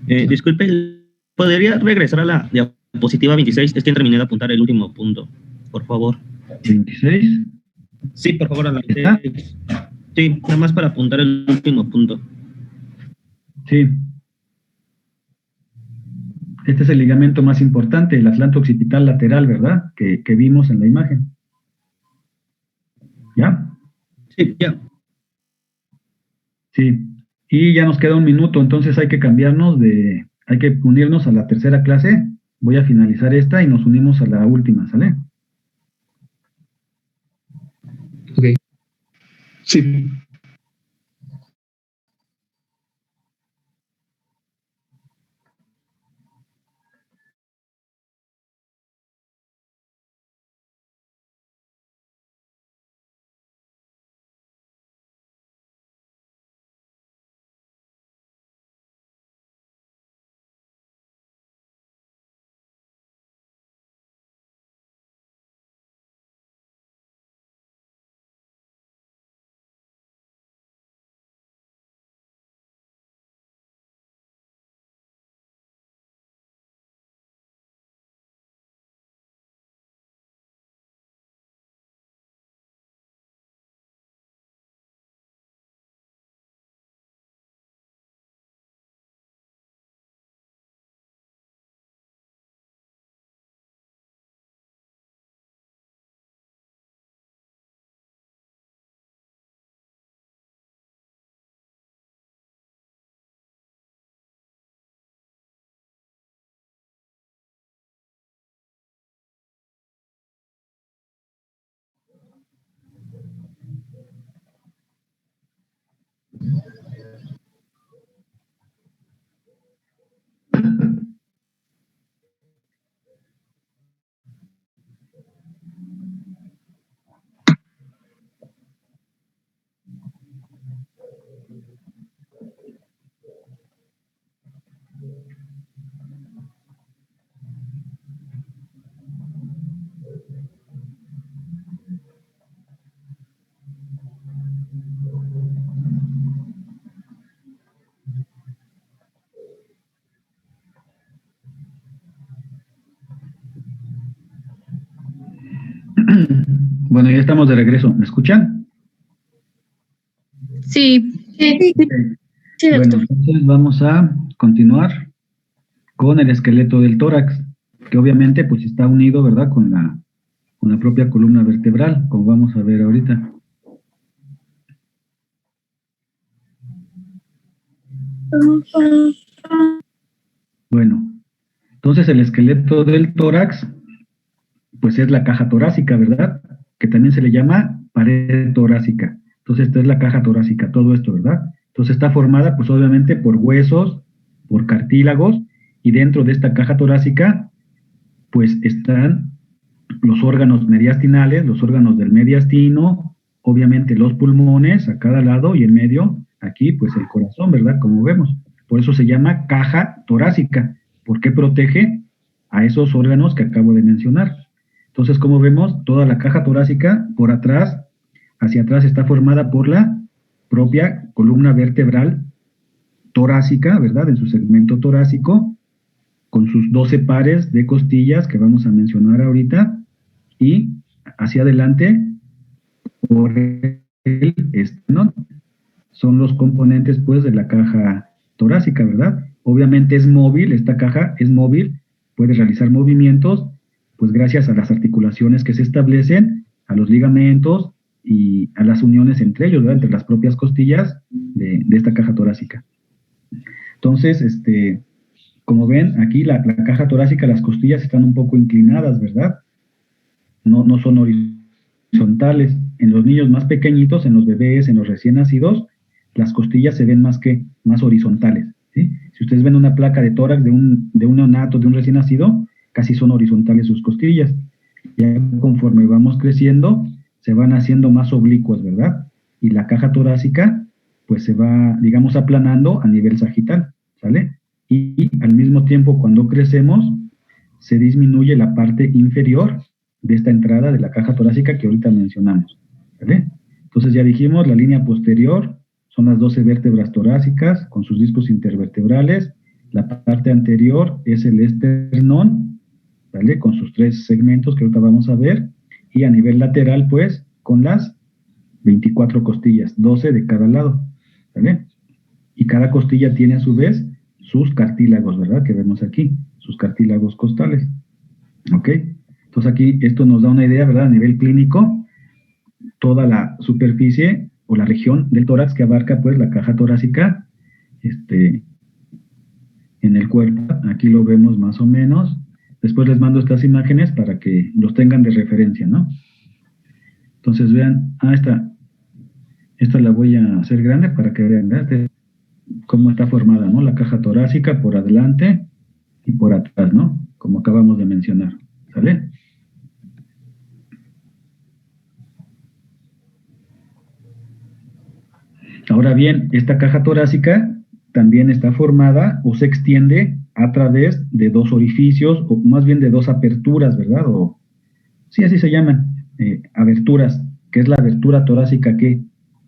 Disculpe, ¿podría regresar a la diapositiva 26? Es que terminé de apuntar el último punto, por favor. 26. Sí, por favor, a la ¿Está? 26. Sí, nada más para apuntar el último punto. Sí. Este es el ligamento más importante, el atlanto occipital lateral, ¿verdad? Que vimos en la imagen. ¿Ya? Sí, ya. Sí. Y ya nos queda un minuto, entonces hay que hay que unirnos a la tercera clase. Voy a finalizar esta y nos unimos a la última, ¿sale? Ok. Sí. Bueno, ya estamos de regreso. ¿Me escuchan? Sí, Sí, Bueno, doctor. entonces vamos a continuar con el esqueleto del tórax, que obviamente pues está unido, ¿verdad?, con la propia columna vertebral, como vamos a ver ahorita. Bueno, entonces el esqueleto del tórax, pues es la caja torácica, ¿verdad? Que también se le llama pared torácica. Entonces esta es la caja torácica, todo esto, ¿verdad? Entonces está formada, pues obviamente por huesos, por cartílagos, y dentro de esta caja torácica, pues están los órganos mediastinales, los órganos del mediastino, obviamente los pulmones a cada lado y en medio, aquí, pues el corazón, ¿verdad? Como vemos. Por eso se llama caja torácica, porque protege a esos órganos que acabo de mencionar. Entonces, como vemos, toda la caja torácica por atrás, hacia atrás, está formada por la propia columna vertebral torácica, ¿verdad? En su segmento torácico, con sus 12 pares de costillas que vamos a mencionar ahorita, y hacia adelante, por el esternón, son los componentes, pues, de la caja torácica, ¿verdad? Obviamente es móvil, esta caja es móvil, puede realizar movimientos, pues gracias a las articulaciones que se establecen, a los ligamentos y a las uniones entre ellos, ¿verdad?, entre las propias costillas de esta caja torácica. Entonces, como ven, aquí la caja torácica, las costillas están un poco inclinadas, ¿verdad? No son horizontales. En los niños más pequeñitos, en los bebés, en los recién nacidos, las costillas se ven más horizontales, ¿sí? Si ustedes ven una placa de tórax de un neonato, de un recién nacido, casi son horizontales sus costillas. Ya conforme vamos creciendo, se van haciendo más oblicuas, ¿verdad? Y la caja torácica, pues se va, digamos, aplanando a nivel sagital, ¿sale? Y al mismo tiempo, cuando crecemos, se disminuye la parte inferior de esta entrada de la caja torácica que ahorita mencionamos, ¿vale? Entonces ya dijimos, la línea posterior son las 12 vértebras torácicas con sus discos intervertebrales. La parte anterior es el esternón, ¿vale?, con sus 3 segmentos que ahorita vamos a ver, y a nivel lateral, pues, con las 24 costillas, 12 de cada lado, ¿vale? Y cada costilla tiene a su vez sus cartílagos, ¿verdad?, que vemos aquí, sus cartílagos costales, ¿ok? Entonces aquí esto nos da una idea, ¿verdad?, a nivel clínico, toda la superficie o la región del tórax que abarca, pues, la caja torácica, en el cuerpo. Aquí lo vemos más o menos. Después les mando estas imágenes para que los tengan de referencia, ¿no? Entonces vean, esta la voy a hacer grande para que vean, ¿verdad?, cómo está formada, ¿no?, la caja torácica por adelante y por atrás, ¿no?, como acabamos de mencionar, ¿sale? Ahora bien, esta caja torácica también está formada o se extiende a través de 2 orificios, o más bien de 2 aperturas, ¿verdad? O, sí, así se llaman, aberturas, que es la abertura torácica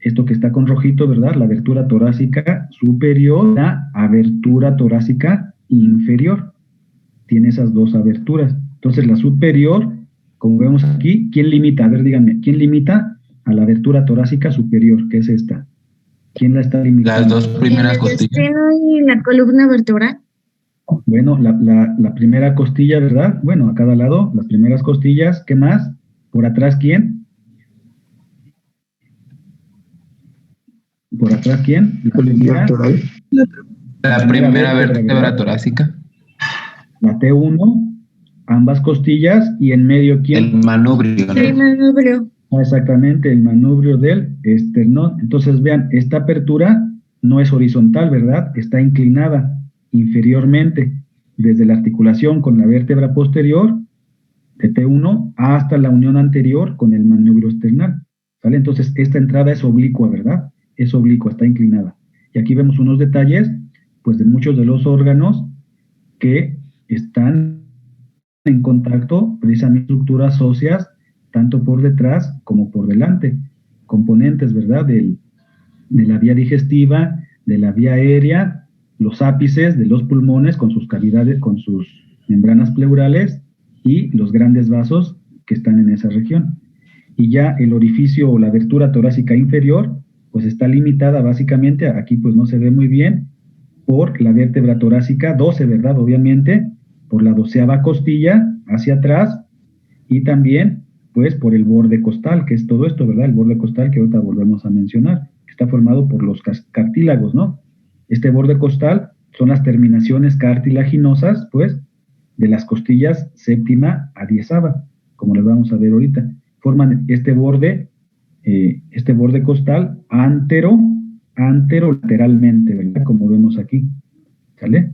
esto que está con rojito, ¿verdad?, la abertura torácica superior, la abertura torácica inferior. Tiene esas 2 aberturas. Entonces la superior, como vemos aquí, ¿quién limita? A ver, díganme, ¿quién limita a la abertura torácica superior, que es esta? ¿Quién la está limitando? Las 2 primeras ¿El costillas. intestino y la columna vertebral? Bueno, la primera costilla, ¿verdad? Bueno, a cada lado, las primeras costillas. ¿Qué más? ¿Por atrás quién? ¿Por atrás quién? La primera La primera vértebra ¿verdad? torácica. La T1, ambas costillas, y en medio ¿quién? El manubrio. ¿no? El manubrio. Exactamente, el manubrio del esternón. Entonces vean, esta apertura no es horizontal, ¿verdad? Está inclinada inferiormente, desde la articulación con la vértebra posterior de T1 hasta la unión anterior con el manubrio esternal, ¿vale? Entonces esta entrada es oblicua, ¿verdad? Es oblicua, está inclinada. Y aquí vemos unos detalles, pues, de muchos de los órganos que están en contacto, precisamente estructuras óseas, tanto por detrás como por delante, componentes, ¿verdad?, de la vía digestiva, de la vía aérea, los ápices de los pulmones con sus cavidades, con sus membranas pleurales, y los grandes vasos que están en esa región. Y ya el orificio o la abertura torácica inferior, pues está limitada básicamente, aquí pues no se ve muy bien, por la vértebra torácica 12, ¿verdad? Obviamente, por la 12ª costilla hacia atrás, y también pues por el borde costal, que es todo esto, ¿verdad? El borde costal que ahorita volvemos a mencionar, que está formado por los cartílagos, ¿no? Este borde costal son las terminaciones cartilaginosas, pues, de las costillas séptima a 10ª, como les vamos a ver ahorita. Forman este borde costal anterolateralmente, ¿verdad? Como vemos aquí, ¿sale?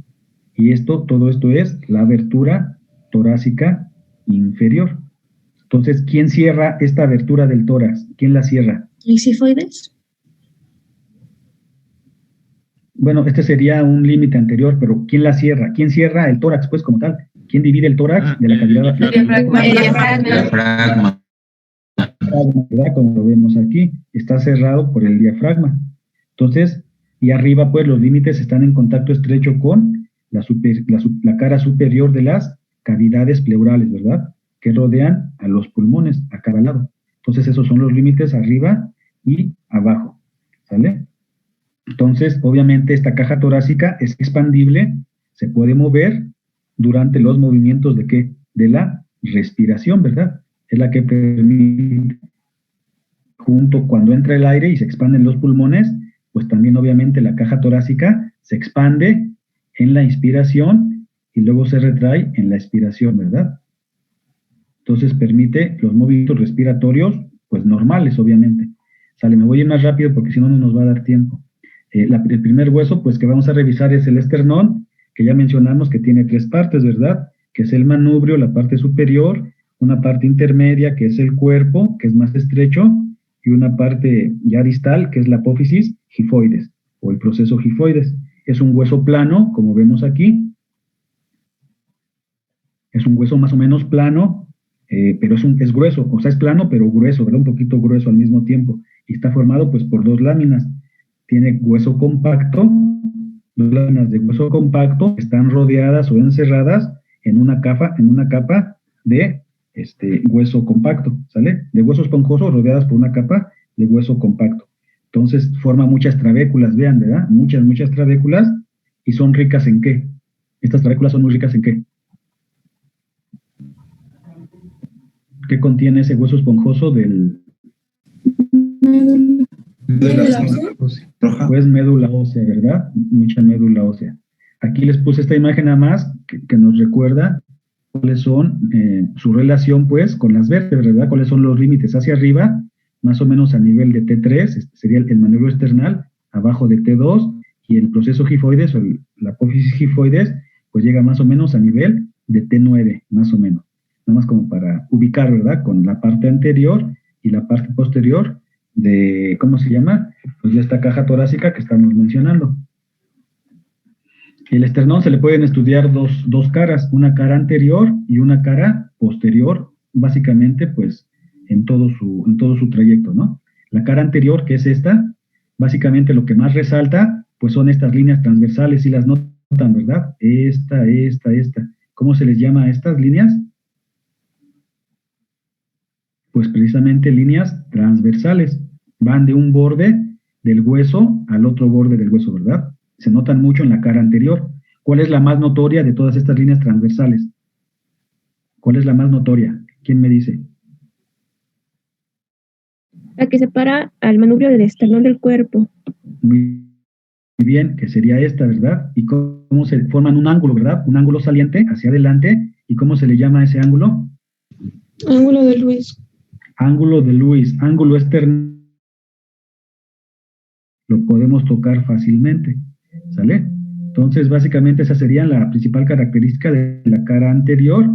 Y todo esto es la abertura torácica inferior. Entonces, ¿quién cierra esta abertura del tórax? ¿Quién la cierra? ¿Y sifoides? Bueno, este sería un límite anterior, pero ¿quién la cierra? ¿Quién cierra el tórax, pues, como tal? ¿Quién divide el tórax de la cavidad? Diafragma. ¿Verdad? Como lo vemos aquí, está cerrado por el diafragma. Entonces, y arriba, pues, los límites están en contacto estrecho con la cara superior de las cavidades pleurales, ¿verdad? Que rodean a los pulmones a cada lado. Entonces, esos son los límites arriba y abajo, ¿sale? Entonces, obviamente, esta caja torácica es expandible, se puede mover durante los movimientos ¿de qué? De la respiración, ¿verdad? Es la que permite, junto cuando entra el aire y se expanden los pulmones, pues también obviamente la caja torácica se expande en la inspiración y luego se retrae en la expiración, ¿verdad? Entonces permite los movimientos respiratorios, pues normales, obviamente. Sale, me voy a ir más rápido porque si no, no nos va a dar tiempo. El primer hueso, pues que vamos a revisar es el esternón, que ya mencionamos que tiene 3 partes, ¿verdad? Que es el manubrio, la parte superior, una parte intermedia, que es el cuerpo, que es más estrecho, y una parte ya distal, que es la apófisis gifoides, o el proceso gifoides. Es un hueso plano, como vemos aquí. Es un hueso más o menos plano, pero es grueso, o sea, es plano, pero grueso, ¿verdad? Un poquito grueso al mismo tiempo. Y está formado, pues, por 2 láminas. Tiene hueso compacto, 2 láminas de hueso compacto que están rodeadas o encerradas en una capa de hueso compacto, ¿sale? De hueso esponjoso rodeadas por una capa de hueso compacto. Entonces forma muchas trabéculas, vean, ¿verdad? Muchas trabéculas, y son ricas ¿en qué? Estas trabéculas son muy ricas ¿en qué? ¿Qué contiene ese hueso esponjoso del...? Roja. Pues médula ósea, ¿verdad? Mucha médula ósea. Aquí les puse esta imagen nada más que nos recuerda cuáles son su relación, pues, con las vértebras, ¿verdad? Cuáles son los límites hacia arriba, más o menos a nivel de T3, sería el manubrio esternal, abajo de T2, y el proceso gifoides, o la apófisis gifoides, pues llega más o menos a nivel de T9, más o menos. Nada más como para ubicar, ¿verdad? Con la parte anterior y la parte posterior de, ¿cómo se llama? Pues de esta caja torácica que estamos mencionando. El esternón se le pueden estudiar dos caras, una cara anterior y una cara posterior, básicamente, pues, en todo su trayecto, ¿no? La cara anterior, que es esta, básicamente lo que más resalta, pues son estas líneas transversales, y las notan, ¿verdad? Esta. ¿Cómo se les llama a estas líneas? Pues precisamente líneas transversales. Van de un borde del hueso al otro borde del hueso, ¿verdad? Se notan mucho en la cara anterior. ¿Cuál es la más notoria de todas estas líneas transversales? ¿Cuál es la más notoria? ¿Quién me dice? La que separa al manubrio del esternón del cuerpo. Muy bien, que sería esta, ¿verdad? ¿Y cómo se forman un ángulo, ¿verdad? Un ángulo saliente hacia adelante. ¿Y cómo se le llama a ese ángulo? Ángulo de Lewis. Ángulo de Lewis, ángulo esternal. Lo podemos tocar fácilmente, ¿sale? Entonces, básicamente esa sería la principal característica de la cara anterior.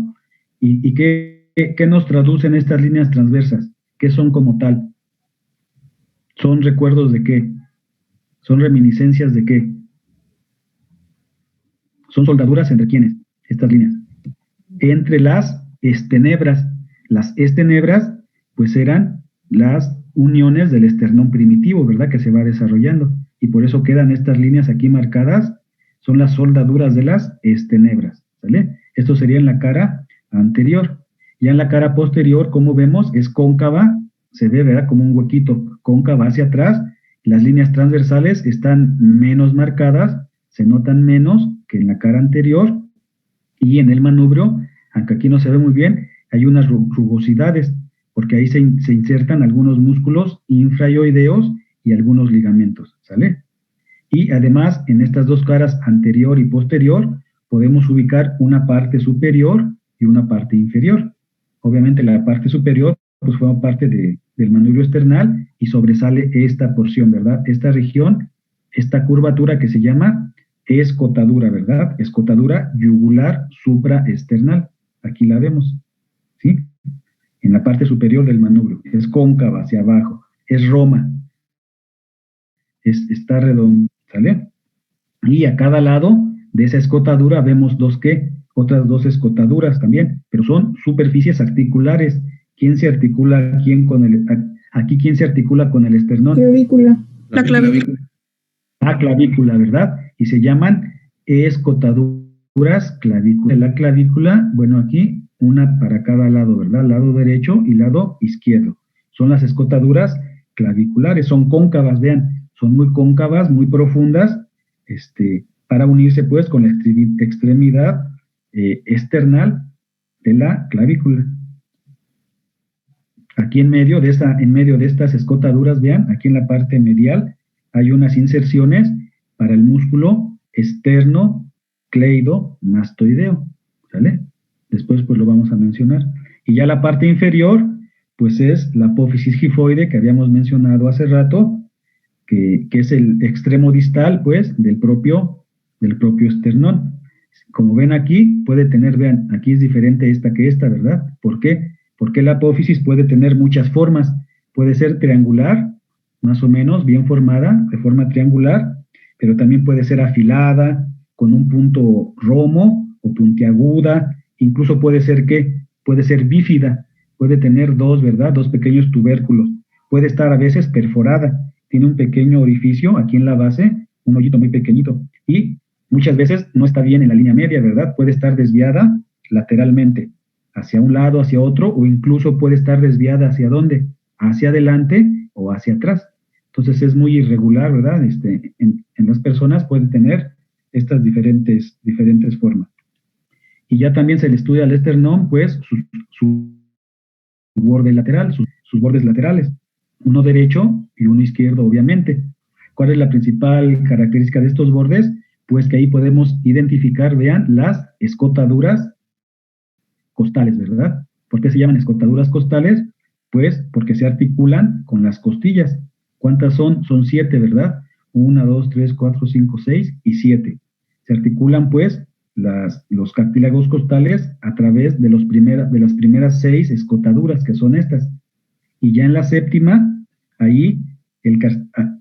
¿Y qué nos traducen estas líneas transversas? ¿Qué son como tal? ¿Son recuerdos de qué? ¿Son reminiscencias de qué? ¿Son soldaduras entre quiénes? Estas líneas. Entre las estenebras. Las estenebras, pues eran las uniones del esternón primitivo, ¿verdad? Que se va desarrollando. Y por eso quedan estas líneas aquí marcadas. Son las soldaduras de las estenebras, ¿sale? Esto sería en la cara anterior. Ya en la cara posterior, como vemos, es cóncava. Se ve, ¿verdad? Como un huequito cóncava hacia atrás, las líneas transversales están menos marcadas, se notan menos que en la cara anterior, y en el manubrio, aunque aquí no se ve muy bien, hay unas rugosidades, porque ahí se insertan algunos músculos infraioideos y algunos ligamentos, ¿sale? Y además, en estas dos caras, anterior y posterior, podemos ubicar una parte superior y una parte inferior. Obviamente la parte superior pues forma parte del manubrio esternal y sobresale esta porción, ¿verdad? Esta región, esta curvatura que se llama escotadura, ¿verdad? Escotadura yugular supraesternal. Aquí la vemos, ¿sí? En la parte superior del manubrio. Es cóncava hacia abajo. Es roma. Está redondo, ¿sale? Y a cada lado de esa escotadura vemos otras dos escotaduras también, pero son superficies articulares. ¿Quién se articula aquí quién se articula con el esternón? Clavícula. La clavícula. La clavícula, ¿verdad? Y se llaman escotaduras clavícula. La clavícula, bueno, aquí una para cada lado, ¿verdad? Lado derecho y lado izquierdo. Son las escotaduras claviculares, son cóncavas, vean, son muy cóncavas, muy profundas, para unirse pues con la extremidad external de la clavícula. Aquí en medio de estas escotaduras, vean, aquí en la parte medial hay unas inserciones para el músculo esternocleidomastoideo, ¿sale? Después pues lo vamos a mencionar. Y ya la parte inferior, pues es la apófisis gifoide que habíamos mencionado hace rato, que es el extremo distal, pues, del propio esternón. Como ven aquí, puede tener, vean, aquí es diferente esta que esta, ¿verdad? ¿Por qué? Porque la apófisis puede tener muchas formas. Puede ser triangular, más o menos, bien formada, de forma triangular, pero también puede ser afilada, con un punto romo o puntiaguda, incluso puede ser bífida, puede tener dos, ¿verdad? Dos pequeños tubérculos. Puede estar a veces perforada, tiene un pequeño orificio aquí en la base, un hoyito muy pequeñito, y muchas veces no está bien en la línea media, ¿verdad? Puede estar desviada lateralmente, hacia un lado, hacia otro, o incluso puede estar desviada ¿hacia dónde? Hacia adelante o hacia atrás. Entonces es muy irregular, ¿verdad? En las personas puede tener estas diferentes formas. Y ya también se le estudia al esternón, pues, su borde lateral, sus bordes laterales, uno derecho y uno izquierdo, obviamente. ¿Cuál es la principal característica de estos bordes? Pues que ahí podemos identificar, vean, las escotaduras costales, ¿verdad? ¿Por qué se llaman escotaduras costales? Pues porque se articulan con las costillas. ¿Cuántas son? Son 7, ¿verdad? 1, 2, 3, 4, 5, 6 y 7. Se articulan, pues, los cartílagos costales a través de las primeras 6 escotaduras, que son estas. Y ya en la séptima, ahí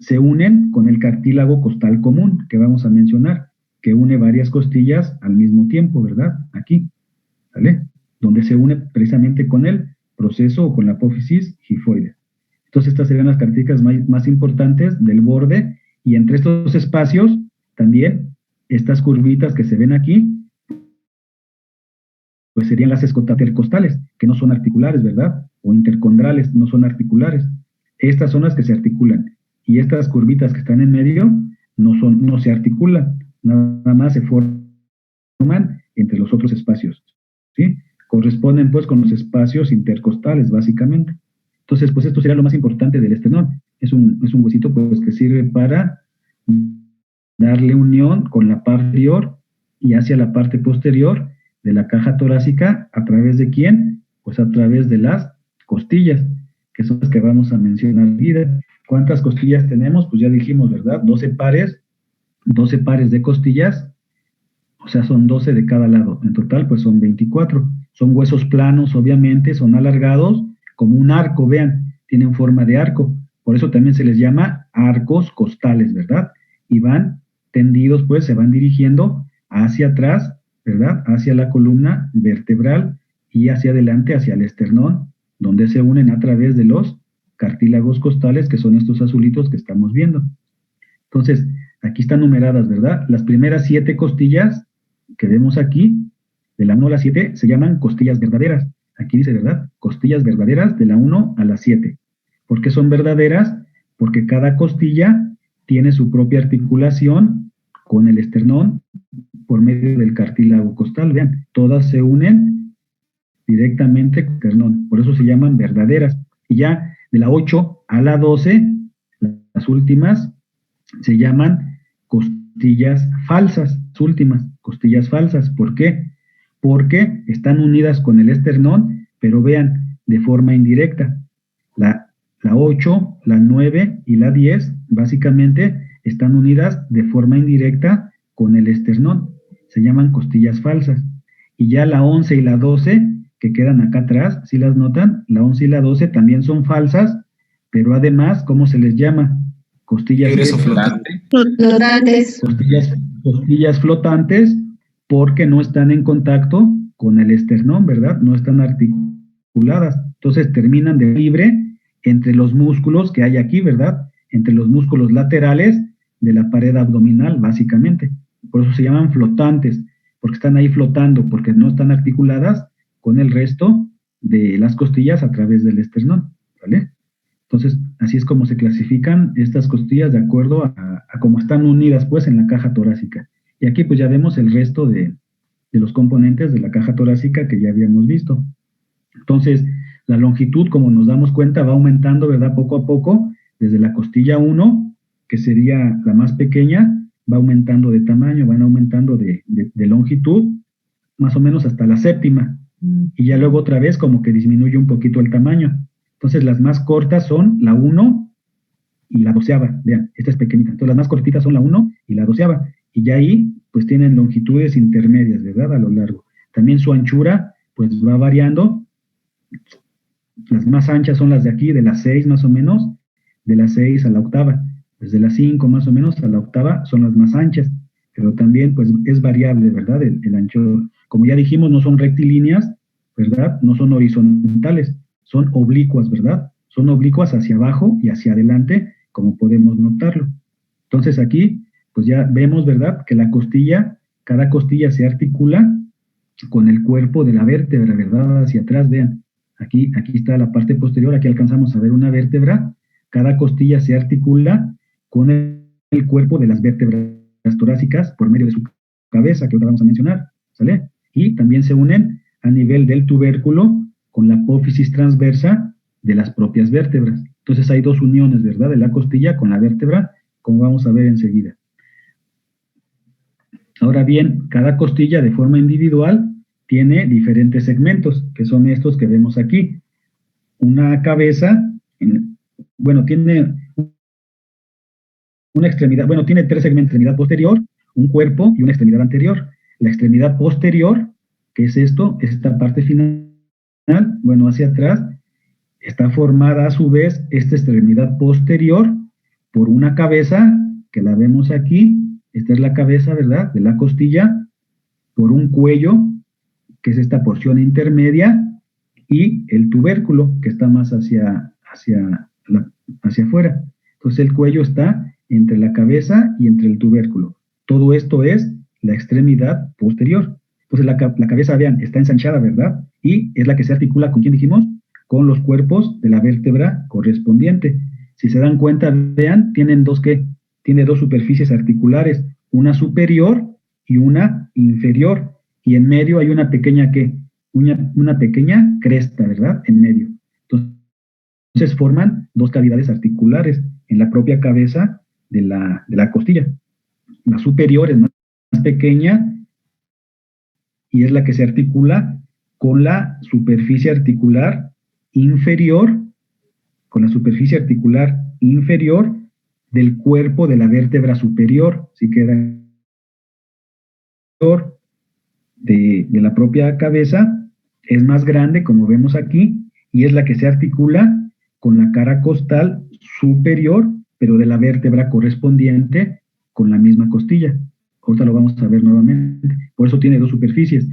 se unen con el cartílago costal común, que vamos a mencionar, que une varias costillas al mismo tiempo, ¿verdad? Aquí, ¿vale? Donde se une precisamente con el proceso o con la apófisis gifoide. Entonces, estas serían las características más importantes del borde, y entre estos espacios, también, estas curvitas que se ven aquí, pues serían las escotaduras intercostales, que no son articulares, ¿verdad? O intercondrales, no son articulares. Estas son las que se articulan. Y estas curvitas que están en medio no se articulan, nada más se forman entre los otros espacios, ¿sí? Corresponden pues con los espacios intercostales, básicamente. Entonces, pues esto sería lo más importante del esternón. Es un huesito pues que sirve para darle unión con la parte anterior y hacia la parte posterior de la caja torácica. ¿A través de quién? Pues a través de las costillas, que son las que vamos a mencionar. ¿Cuántas costillas tenemos? Pues ya dijimos, ¿verdad? 12 pares de costillas, o sea, son 12 de cada lado. En total, pues son 24. Son huesos planos, obviamente, son alargados, como un arco, vean, tienen forma de arco. Por eso también se les llama arcos costales, ¿verdad? Y van tendidos, pues, se van dirigiendo hacia atrás, ¿verdad? Hacia la columna vertebral y hacia adelante, hacia el esternón, donde se unen a través de los cartílagos costales, que son estos azulitos que estamos viendo. Entonces, aquí están numeradas, ¿verdad? Las primeras 7 costillas que vemos aquí, de la 1 a la 7, se llaman costillas verdaderas. Aquí dice, ¿verdad? Costillas verdaderas de la 1 a la 7. ¿Por qué son verdaderas? porque cada costilla tiene su propia articulación con el esternón por medio del cartílago costal. Vean, todas se unen directamente con el esternón, por eso se llaman verdaderas. Y ya de la 8 a la 12, las últimas, se llaman costillas falsas, las últimas, costillas falsas. ¿Por qué? Porque están unidas con el esternón, pero vean, de forma indirecta. La 8, la 9 y la 10, básicamente, están unidas de forma indirecta con el esternón. Se llaman costillas falsas. Y ya la 11 y la 12, que quedan acá atrás, ¿sí las notan? La 11 y la 12 también son falsas, pero además, ¿cómo se les llama? Costillas Egreso flotante. Flotantes. costillas flotantes, porque no están en contacto con el esternón, ¿verdad? No están articuladas. Entonces terminan de libre entre los músculos que hay aquí, ¿verdad? Entre los músculos laterales de la pared abdominal, básicamente. Por eso se llaman flotantes, porque están ahí flotando, porque no están articuladas con el resto de las costillas a través del esternón, ¿vale? Entonces, así es como se clasifican estas costillas de acuerdo a cómo están unidas, pues, en la caja torácica. Y aquí, pues, ya vemos el resto de los componentes de la caja torácica que ya habíamos visto. Entonces, la longitud, como nos damos cuenta, va aumentando, ¿verdad? Poco a poco, desde la costilla 1, que sería la más pequeña, va aumentando de tamaño, van aumentando de longitud, más o menos hasta la séptima. Y ya luego otra vez como que disminuye un poquito el tamaño. Entonces, las más cortas son la 1 y la 12ª. Vean, esta es pequeñita. Entonces, las más cortitas son la 1 y la 12ª. Y ya ahí, pues, tienen longitudes intermedias, ¿verdad? A lo largo. También su anchura, pues, va variando. Las más anchas son las de aquí, de las 6 más o menos, de las 6 a la 8ª. Desde las 5 más o menos a la 8ª son las más anchas. Pero también, pues, es variable, ¿verdad? El ancho. Como ya dijimos, no son rectilíneas, ¿verdad? No son horizontales, son oblicuas, ¿verdad? Son oblicuas hacia abajo y hacia adelante, como podemos notarlo. Entonces aquí, pues ya vemos, ¿verdad? Que cada costilla se articula con el cuerpo de la vértebra, ¿verdad? Hacia atrás, vean. Aquí está la parte posterior, aquí alcanzamos a ver una vértebra. Cada costilla se articula con el cuerpo de las vértebras torácicas por medio de su cabeza, que ahora vamos a mencionar, ¿sale? Y también se unen a nivel del tubérculo con la apófisis transversa de las propias vértebras. Entonces hay dos uniones, ¿verdad? De la costilla con la vértebra, como vamos a ver enseguida. Ahora bien, cada costilla de forma individual tiene diferentes segmentos, que son estos que vemos aquí. Una cabeza, tiene una extremidad, tiene tres segmentos: extremidad posterior, un cuerpo y una extremidad anterior. La extremidad posterior, que es esta parte final, hacia atrás, está formada a su vez esta extremidad posterior por una cabeza, que la vemos aquí. Esta es la cabeza, ¿verdad?, de la costilla, por un cuello, que es esta porción intermedia, y el tubérculo, que está más hacia afuera. Entonces el cuello está entre la cabeza y entre el tubérculo. Todo esto es la extremidad posterior. Entonces la cabeza, vean, está ensanchada, ¿verdad? Y es la que se articula, ¿con quién dijimos? Con los cuerpos de la vértebra correspondiente. Si se dan cuenta, vean, tiene dos superficies articulares, una superior y una inferior. Y en medio hay una pequeña, una pequeña cresta, ¿verdad? En medio. Entonces forman dos cavidades articulares en la propia cabeza de la costilla. La superior es más pequeña y es la que se articula con la superficie articular inferior, del cuerpo de la vértebra superior. Si queda de la propia cabeza, es más grande, como vemos aquí, y es la que se articula con la cara costal superior, pero de la vértebra correspondiente con la misma costilla. Ahorita lo vamos a ver nuevamente. Por eso tiene dos superficies.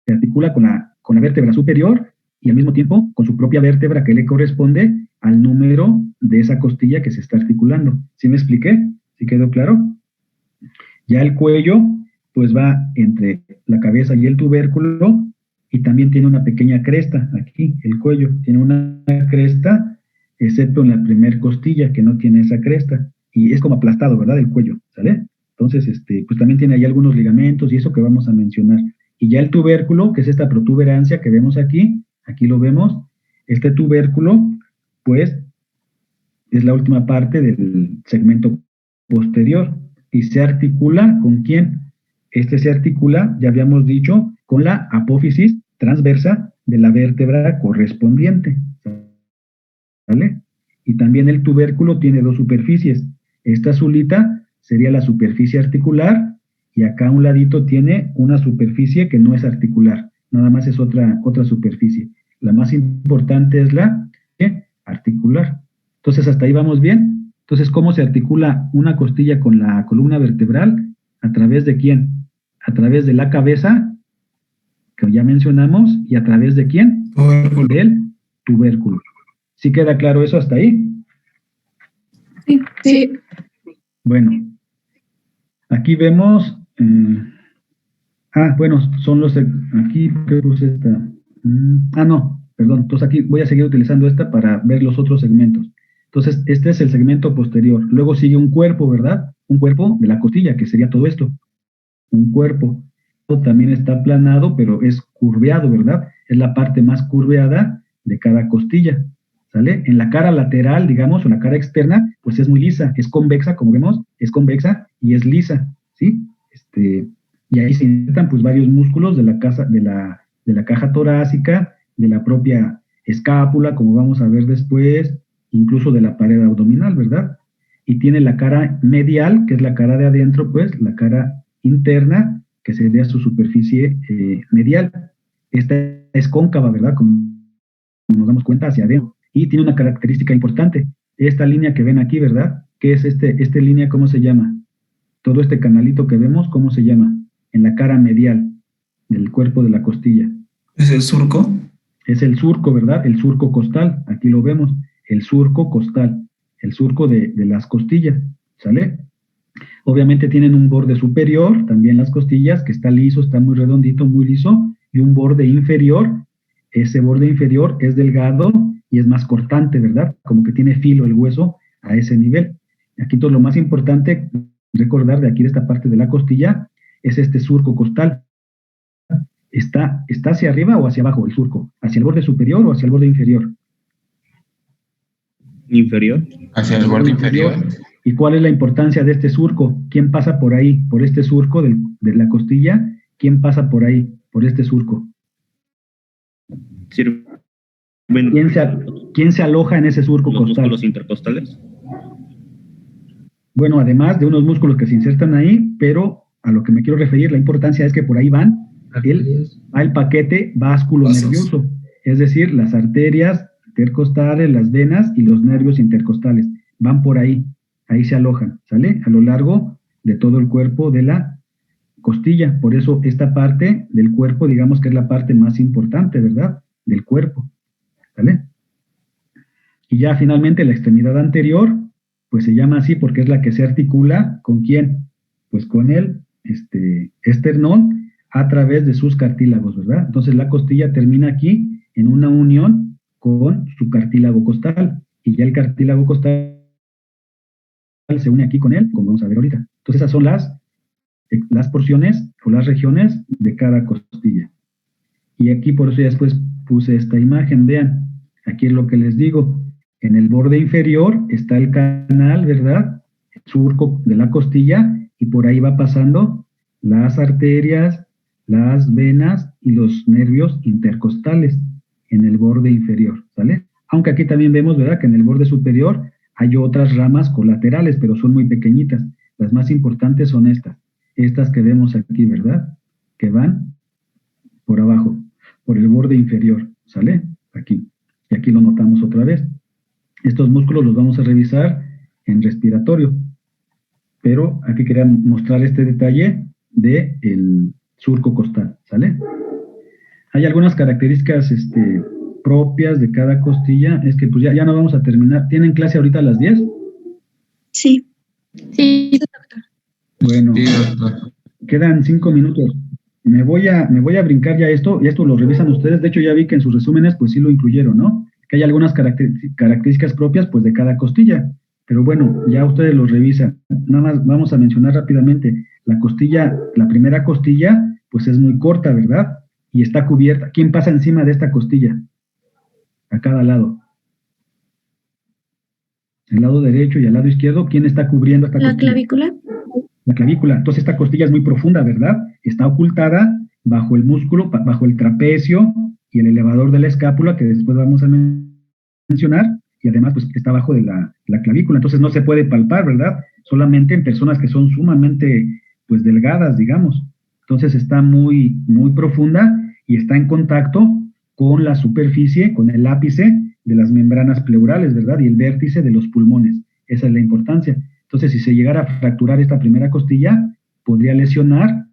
Se articula con la vértebra superior y al mismo tiempo con su propia vértebra, que le corresponde al número de esa costilla que se está articulando. ¿Sí me expliqué? ¿Sí quedó claro? Ya el cuello, pues va entre la cabeza y el tubérculo, y también tiene una pequeña cresta aquí. El cuello tiene una cresta excepto en la primer costilla, que no tiene esa cresta, y es como aplastado, ¿verdad? El cuello, ¿sale? Entonces, pues también tiene ahí algunos ligamentos y eso que vamos a mencionar. Y ya el tubérculo, que es esta protuberancia que vemos aquí lo vemos, este tubérculo, pues, es la última parte del segmento posterior y se articula ¿con quién? Este se articula, ya habíamos dicho, con la apófisis transversa de la vértebra correspondiente, ¿vale? Y también el tubérculo tiene dos superficies. Esta azulita sería la superficie articular y acá a un ladito tiene una superficie que no es articular, nada más es otra superficie. La más importante es la articular. Entonces, ¿hasta ahí vamos bien? Entonces, ¿cómo se articula una costilla con la columna vertebral? ¿A través de quién? A través de la cabeza, que ya mencionamos, y a través de quién? Tubérculo. Del tubérculo. ¿Sí queda claro eso hasta ahí? Sí. Sí. Bueno, aquí vemos... bueno, son los... Aquí, ¿qué puse esta? No, perdón. Entonces aquí voy a seguir utilizando esta para ver los otros segmentos. Entonces, este es el segmento posterior. Luego sigue un cuerpo, ¿verdad? Un cuerpo de la costilla, que sería todo esto. Un cuerpo. También está aplanado, pero es curveado, ¿verdad? Es la parte más curveada de cada costilla, ¿sale? En la cara lateral, digamos, o en la cara externa, pues es muy lisa, es convexa, como vemos, es convexa y es lisa, ¿sí? Y ahí se insertan, pues, varios músculos de la caja torácica, de la propia escápula, como vamos a ver después, incluso de la pared abdominal, ¿verdad? Y tiene la cara medial, que es la cara de adentro, pues, la cara interna, que sería su superficie medial. Esta es cóncava, ¿verdad? Como nos damos cuenta, hacia adentro. Y tiene una característica importante. Esta línea que ven aquí, ¿verdad? ¿Qué es esta línea? ¿Cómo se llama? Todo este canalito que vemos, ¿cómo se llama? En la cara medial del cuerpo de la costilla. ¿Es el surco? Es el surco, ¿verdad? El surco costal. Aquí lo vemos. El surco costal. El surco de las costillas. ¿Sale? Obviamente tienen un borde superior, también las costillas, que está liso, está muy redondito, muy liso, y un borde inferior. Ese borde inferior es delgado y es más cortante, ¿verdad? Como que tiene filo el hueso a ese nivel. Aquí todo lo más importante, recordar de aquí de esta parte de la costilla, es este surco costal. ¿Está hacia arriba o hacia abajo el surco? ¿Hacia el borde superior o hacia el borde inferior? Inferior. Hacia el borde inferior. ¿Y cuál es la importancia de este surco? ¿Quién pasa por ahí? Por este surco de la costilla, ¿quién pasa por ahí? Por este surco. ¿Quién se aloja en ese surco los costal? Músculos intercostales. Bueno, además de unos músculos que se insertan ahí, pero a lo que me quiero referir, la importancia es que por ahí va el paquete vasculonervioso, es decir, las arterias intercostales, las venas y los nervios intercostales, van por ahí se alojan, ¿sale? A lo largo de todo el cuerpo de la costilla, por eso esta parte del cuerpo, digamos que es la parte más importante, ¿verdad? Del cuerpo, ¿sale? Y ya finalmente la extremidad anterior, pues se llama así porque es la que se articula, ¿con quién? Pues con el esternón a través de sus cartílagos, ¿verdad? Entonces la costilla termina aquí en una unión con su cartílago costal, y ya el cartílago costal se une aquí con él, como vamos a ver ahorita. Entonces esas son las porciones o las regiones de cada costilla. Y aquí por eso ya después puse esta imagen, vean, aquí es lo que les digo, en el borde inferior está el canal, ¿verdad? El surco de la costilla, y por ahí va pasando las arterias, las venas y los nervios intercostales en el borde inferior, ¿sale? Aunque aquí también vemos, ¿verdad?, que en el borde superior hay otras ramas colaterales, pero son muy pequeñitas. Las más importantes son estas que vemos aquí, ¿verdad?, que van por abajo, por el borde inferior, ¿sale? Aquí. Y aquí lo notamos otra vez. Estos músculos los vamos a revisar en respiratorio, pero aquí quería mostrar este detalle del surco costal, ¿sale? Hay algunas características propias de cada costilla. Es que pues ya no vamos a terminar. ¿Tienen clase ahorita a las 10? Sí. Sí. Bueno, Sí, doctor. quedan 5 minutos. Me voy a brincar ya esto, y esto lo revisan ustedes. De hecho, ya vi que en sus resúmenes, pues sí lo incluyeron, ¿no? que hay algunas características propias pues de cada costilla, pero bueno, ya ustedes los revisan. Nada más vamos a mencionar rápidamente, la costilla, la primera costilla pues es muy corta, ¿verdad? Y está cubierta. ¿Quién pasa encima de esta costilla? A cada lado. El lado derecho y el lado izquierdo, ¿quién está cubriendo esta La costilla? clavícula. La clavícula. Entonces esta costilla es muy profunda, ¿verdad? Está ocultada bajo el músculo, bajo el trapecio y el elevador de la escápula, que después vamos a mencionar, y además pues está abajo de la clavícula. Entonces no se puede palpar, ¿verdad? Solamente en personas que son sumamente pues delgadas, digamos. Entonces está muy, muy profunda y está en contacto con la superficie, con el ápice de las membranas pleurales, ¿verdad? Y el vértice de los pulmones. Esa es la importancia. Entonces, si se llegara a fracturar esta primera costilla, podría lesionar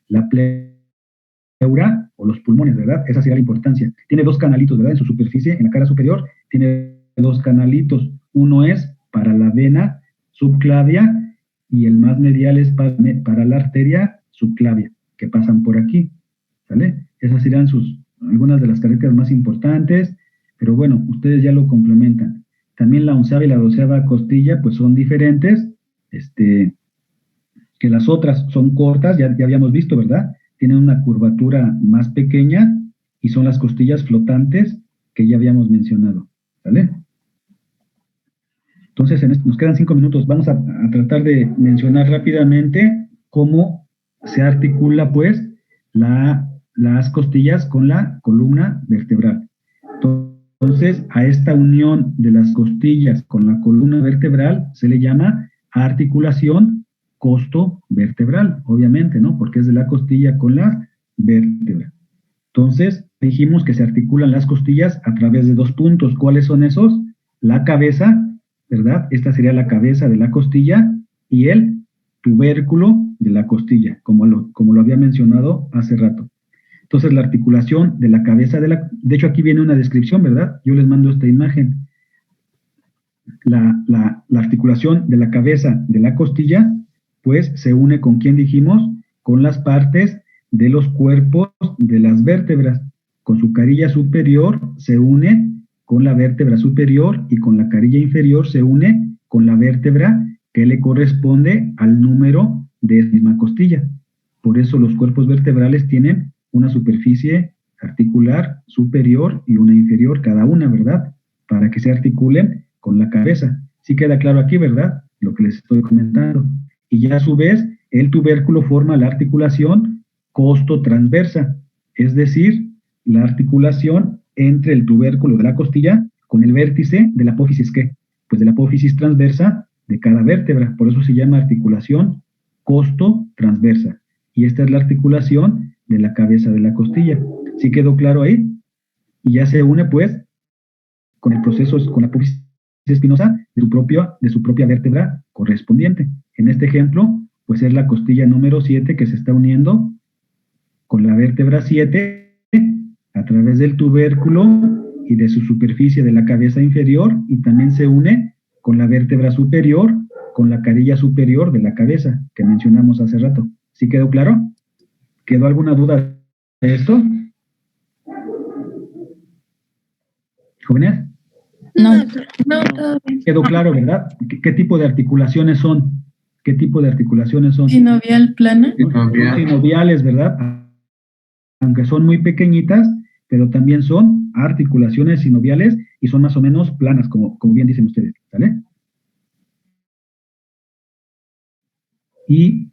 la pleura o los pulmones, ¿verdad? Esa sería la importancia. Tiene dos canalitos, ¿verdad? En su superficie, en la cara superior, tiene dos canalitos. Uno es para la vena subclavia y el más medial es para la arteria subclavia, que pasan por aquí, ¿sale? Esas serían algunas de las características más importantes, pero bueno, ustedes ya lo complementan. También la 11ª y la 12ª costilla, pues son diferentes, que las otras son cortas, ya habíamos visto, ¿verdad? Tienen una curvatura más pequeña y son las costillas flotantes que ya habíamos mencionado, ¿vale? Entonces, nos quedan 5 minutos. Vamos a tratar de mencionar rápidamente cómo se articula, pues, las costillas con la columna vertebral. Entonces, a esta unión de las costillas con la columna vertebral se le llama articulación costo-vertebral, obviamente, ¿no? Porque es de la costilla con la vértebra. Entonces, dijimos que se articulan las costillas a través de dos puntos. ¿Cuáles son esos? La cabeza, ¿verdad? Esta sería la cabeza de la costilla y el tubérculo de la costilla, como lo había mencionado hace rato. Entonces, la articulación de la cabeza de hecho, aquí viene una descripción, ¿verdad? Yo les mando esta imagen. La articulación de la cabeza de la costilla, pues, se une con, ¿quién dijimos? Con las partes de los cuerpos de las vértebras. Con su carilla superior se une con la vértebra superior y con la carilla inferior se une con la vértebra que le corresponde al número de esa misma costilla. Por eso los cuerpos vertebrales tienen una superficie articular superior y una inferior cada una, ¿verdad? Para que se articulen con la cabeza. Sí queda claro aquí, ¿verdad? Lo que les estoy comentando. Y ya a su vez, el tubérculo forma la articulación costo-transversa, es decir, la articulación entre el tubérculo de la costilla con el vértice de la apófisis, ¿qué? Pues de la apófisis transversa de cada vértebra. Por eso se llama articulación costo-transversa. Y esta es la articulación de la cabeza de la costilla. ¿Sí quedó claro ahí? Y ya se une, pues, con el proceso, con la apófisis espinosa de su propia vértebra correspondiente. En este ejemplo, pues es la costilla número 7 que se está uniendo con la vértebra 7 a través del tubérculo y de su superficie de la cabeza inferior, y también se une con la vértebra superior, con la carilla superior de la cabeza que mencionamos hace rato. ¿Sí quedó claro? ¿Quedó alguna duda de esto? ¿Jóvenes? No. No, todo bien. Quedó claro, ¿verdad? ¿Qué tipo de articulaciones son? ¿Qué tipo de articulaciones son? Sinovial plana. Son sinoviales, ¿verdad? Aunque son muy pequeñitas, pero también son articulaciones sinoviales y son más o menos planas, como bien dicen ustedes, ¿vale? Y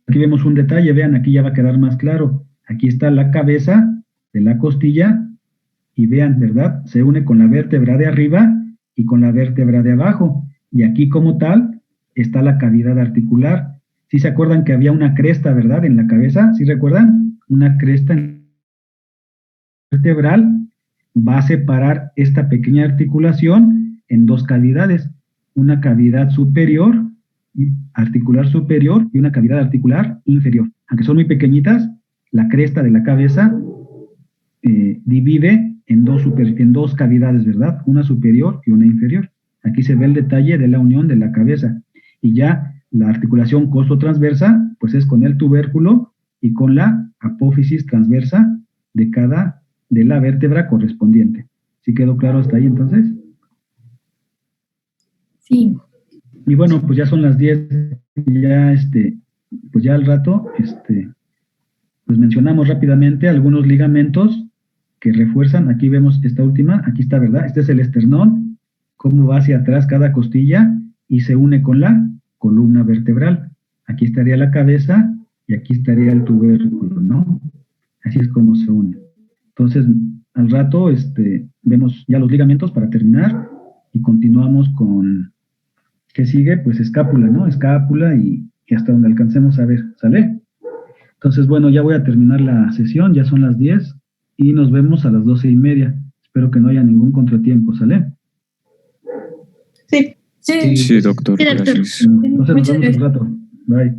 aquí vemos un detalle, vean, aquí ya va a quedar más claro. Aquí está la cabeza de la costilla y vean, ¿verdad? Se une con la vértebra de arriba y con la vértebra de abajo. Y aquí como tal está la cavidad articular. ¿Sí se acuerdan que había una cresta, verdad, en la cabeza? ¿Sí recuerdan? Una cresta vertebral va a separar esta pequeña articulación en dos cavidades. Una cavidad superior, articular superior, y una cavidad articular inferior. Aunque son muy pequeñitas, la cresta de la cabeza divide en dos cavidades, ¿verdad? Una superior y una inferior. Aquí se ve el detalle de la unión de la cabeza. Y ya la articulación costo-transversa, pues es con el tubérculo y con la apófisis transversa de la vértebra correspondiente. ¿Sí quedó claro hasta ahí entonces? Sí. Y bueno, pues ya son las 10, ya pues ya al rato, pues mencionamos rápidamente algunos ligamentos que refuerzan. Aquí vemos esta última, aquí está, ¿verdad? Este es el esternón, cómo va hacia atrás cada costilla y se une con la columna vertebral. Aquí estaría la cabeza y aquí estaría el tubérculo, ¿no? Así es como se une. Entonces, al rato, vemos ya los ligamentos para terminar y continuamos con, ¿qué sigue? Pues escápula, ¿no? Escápula y hasta donde alcancemos a ver, ¿sale? Entonces, bueno, ya voy a terminar la sesión, ya son las 10 y nos vemos a las 12:30. Espero que no haya ningún contratiempo, ¿sale? Sí. Sí. Sí, doctor, Sí, doctor. gracias. Entonces nos Muchas vemos un rato. Bye.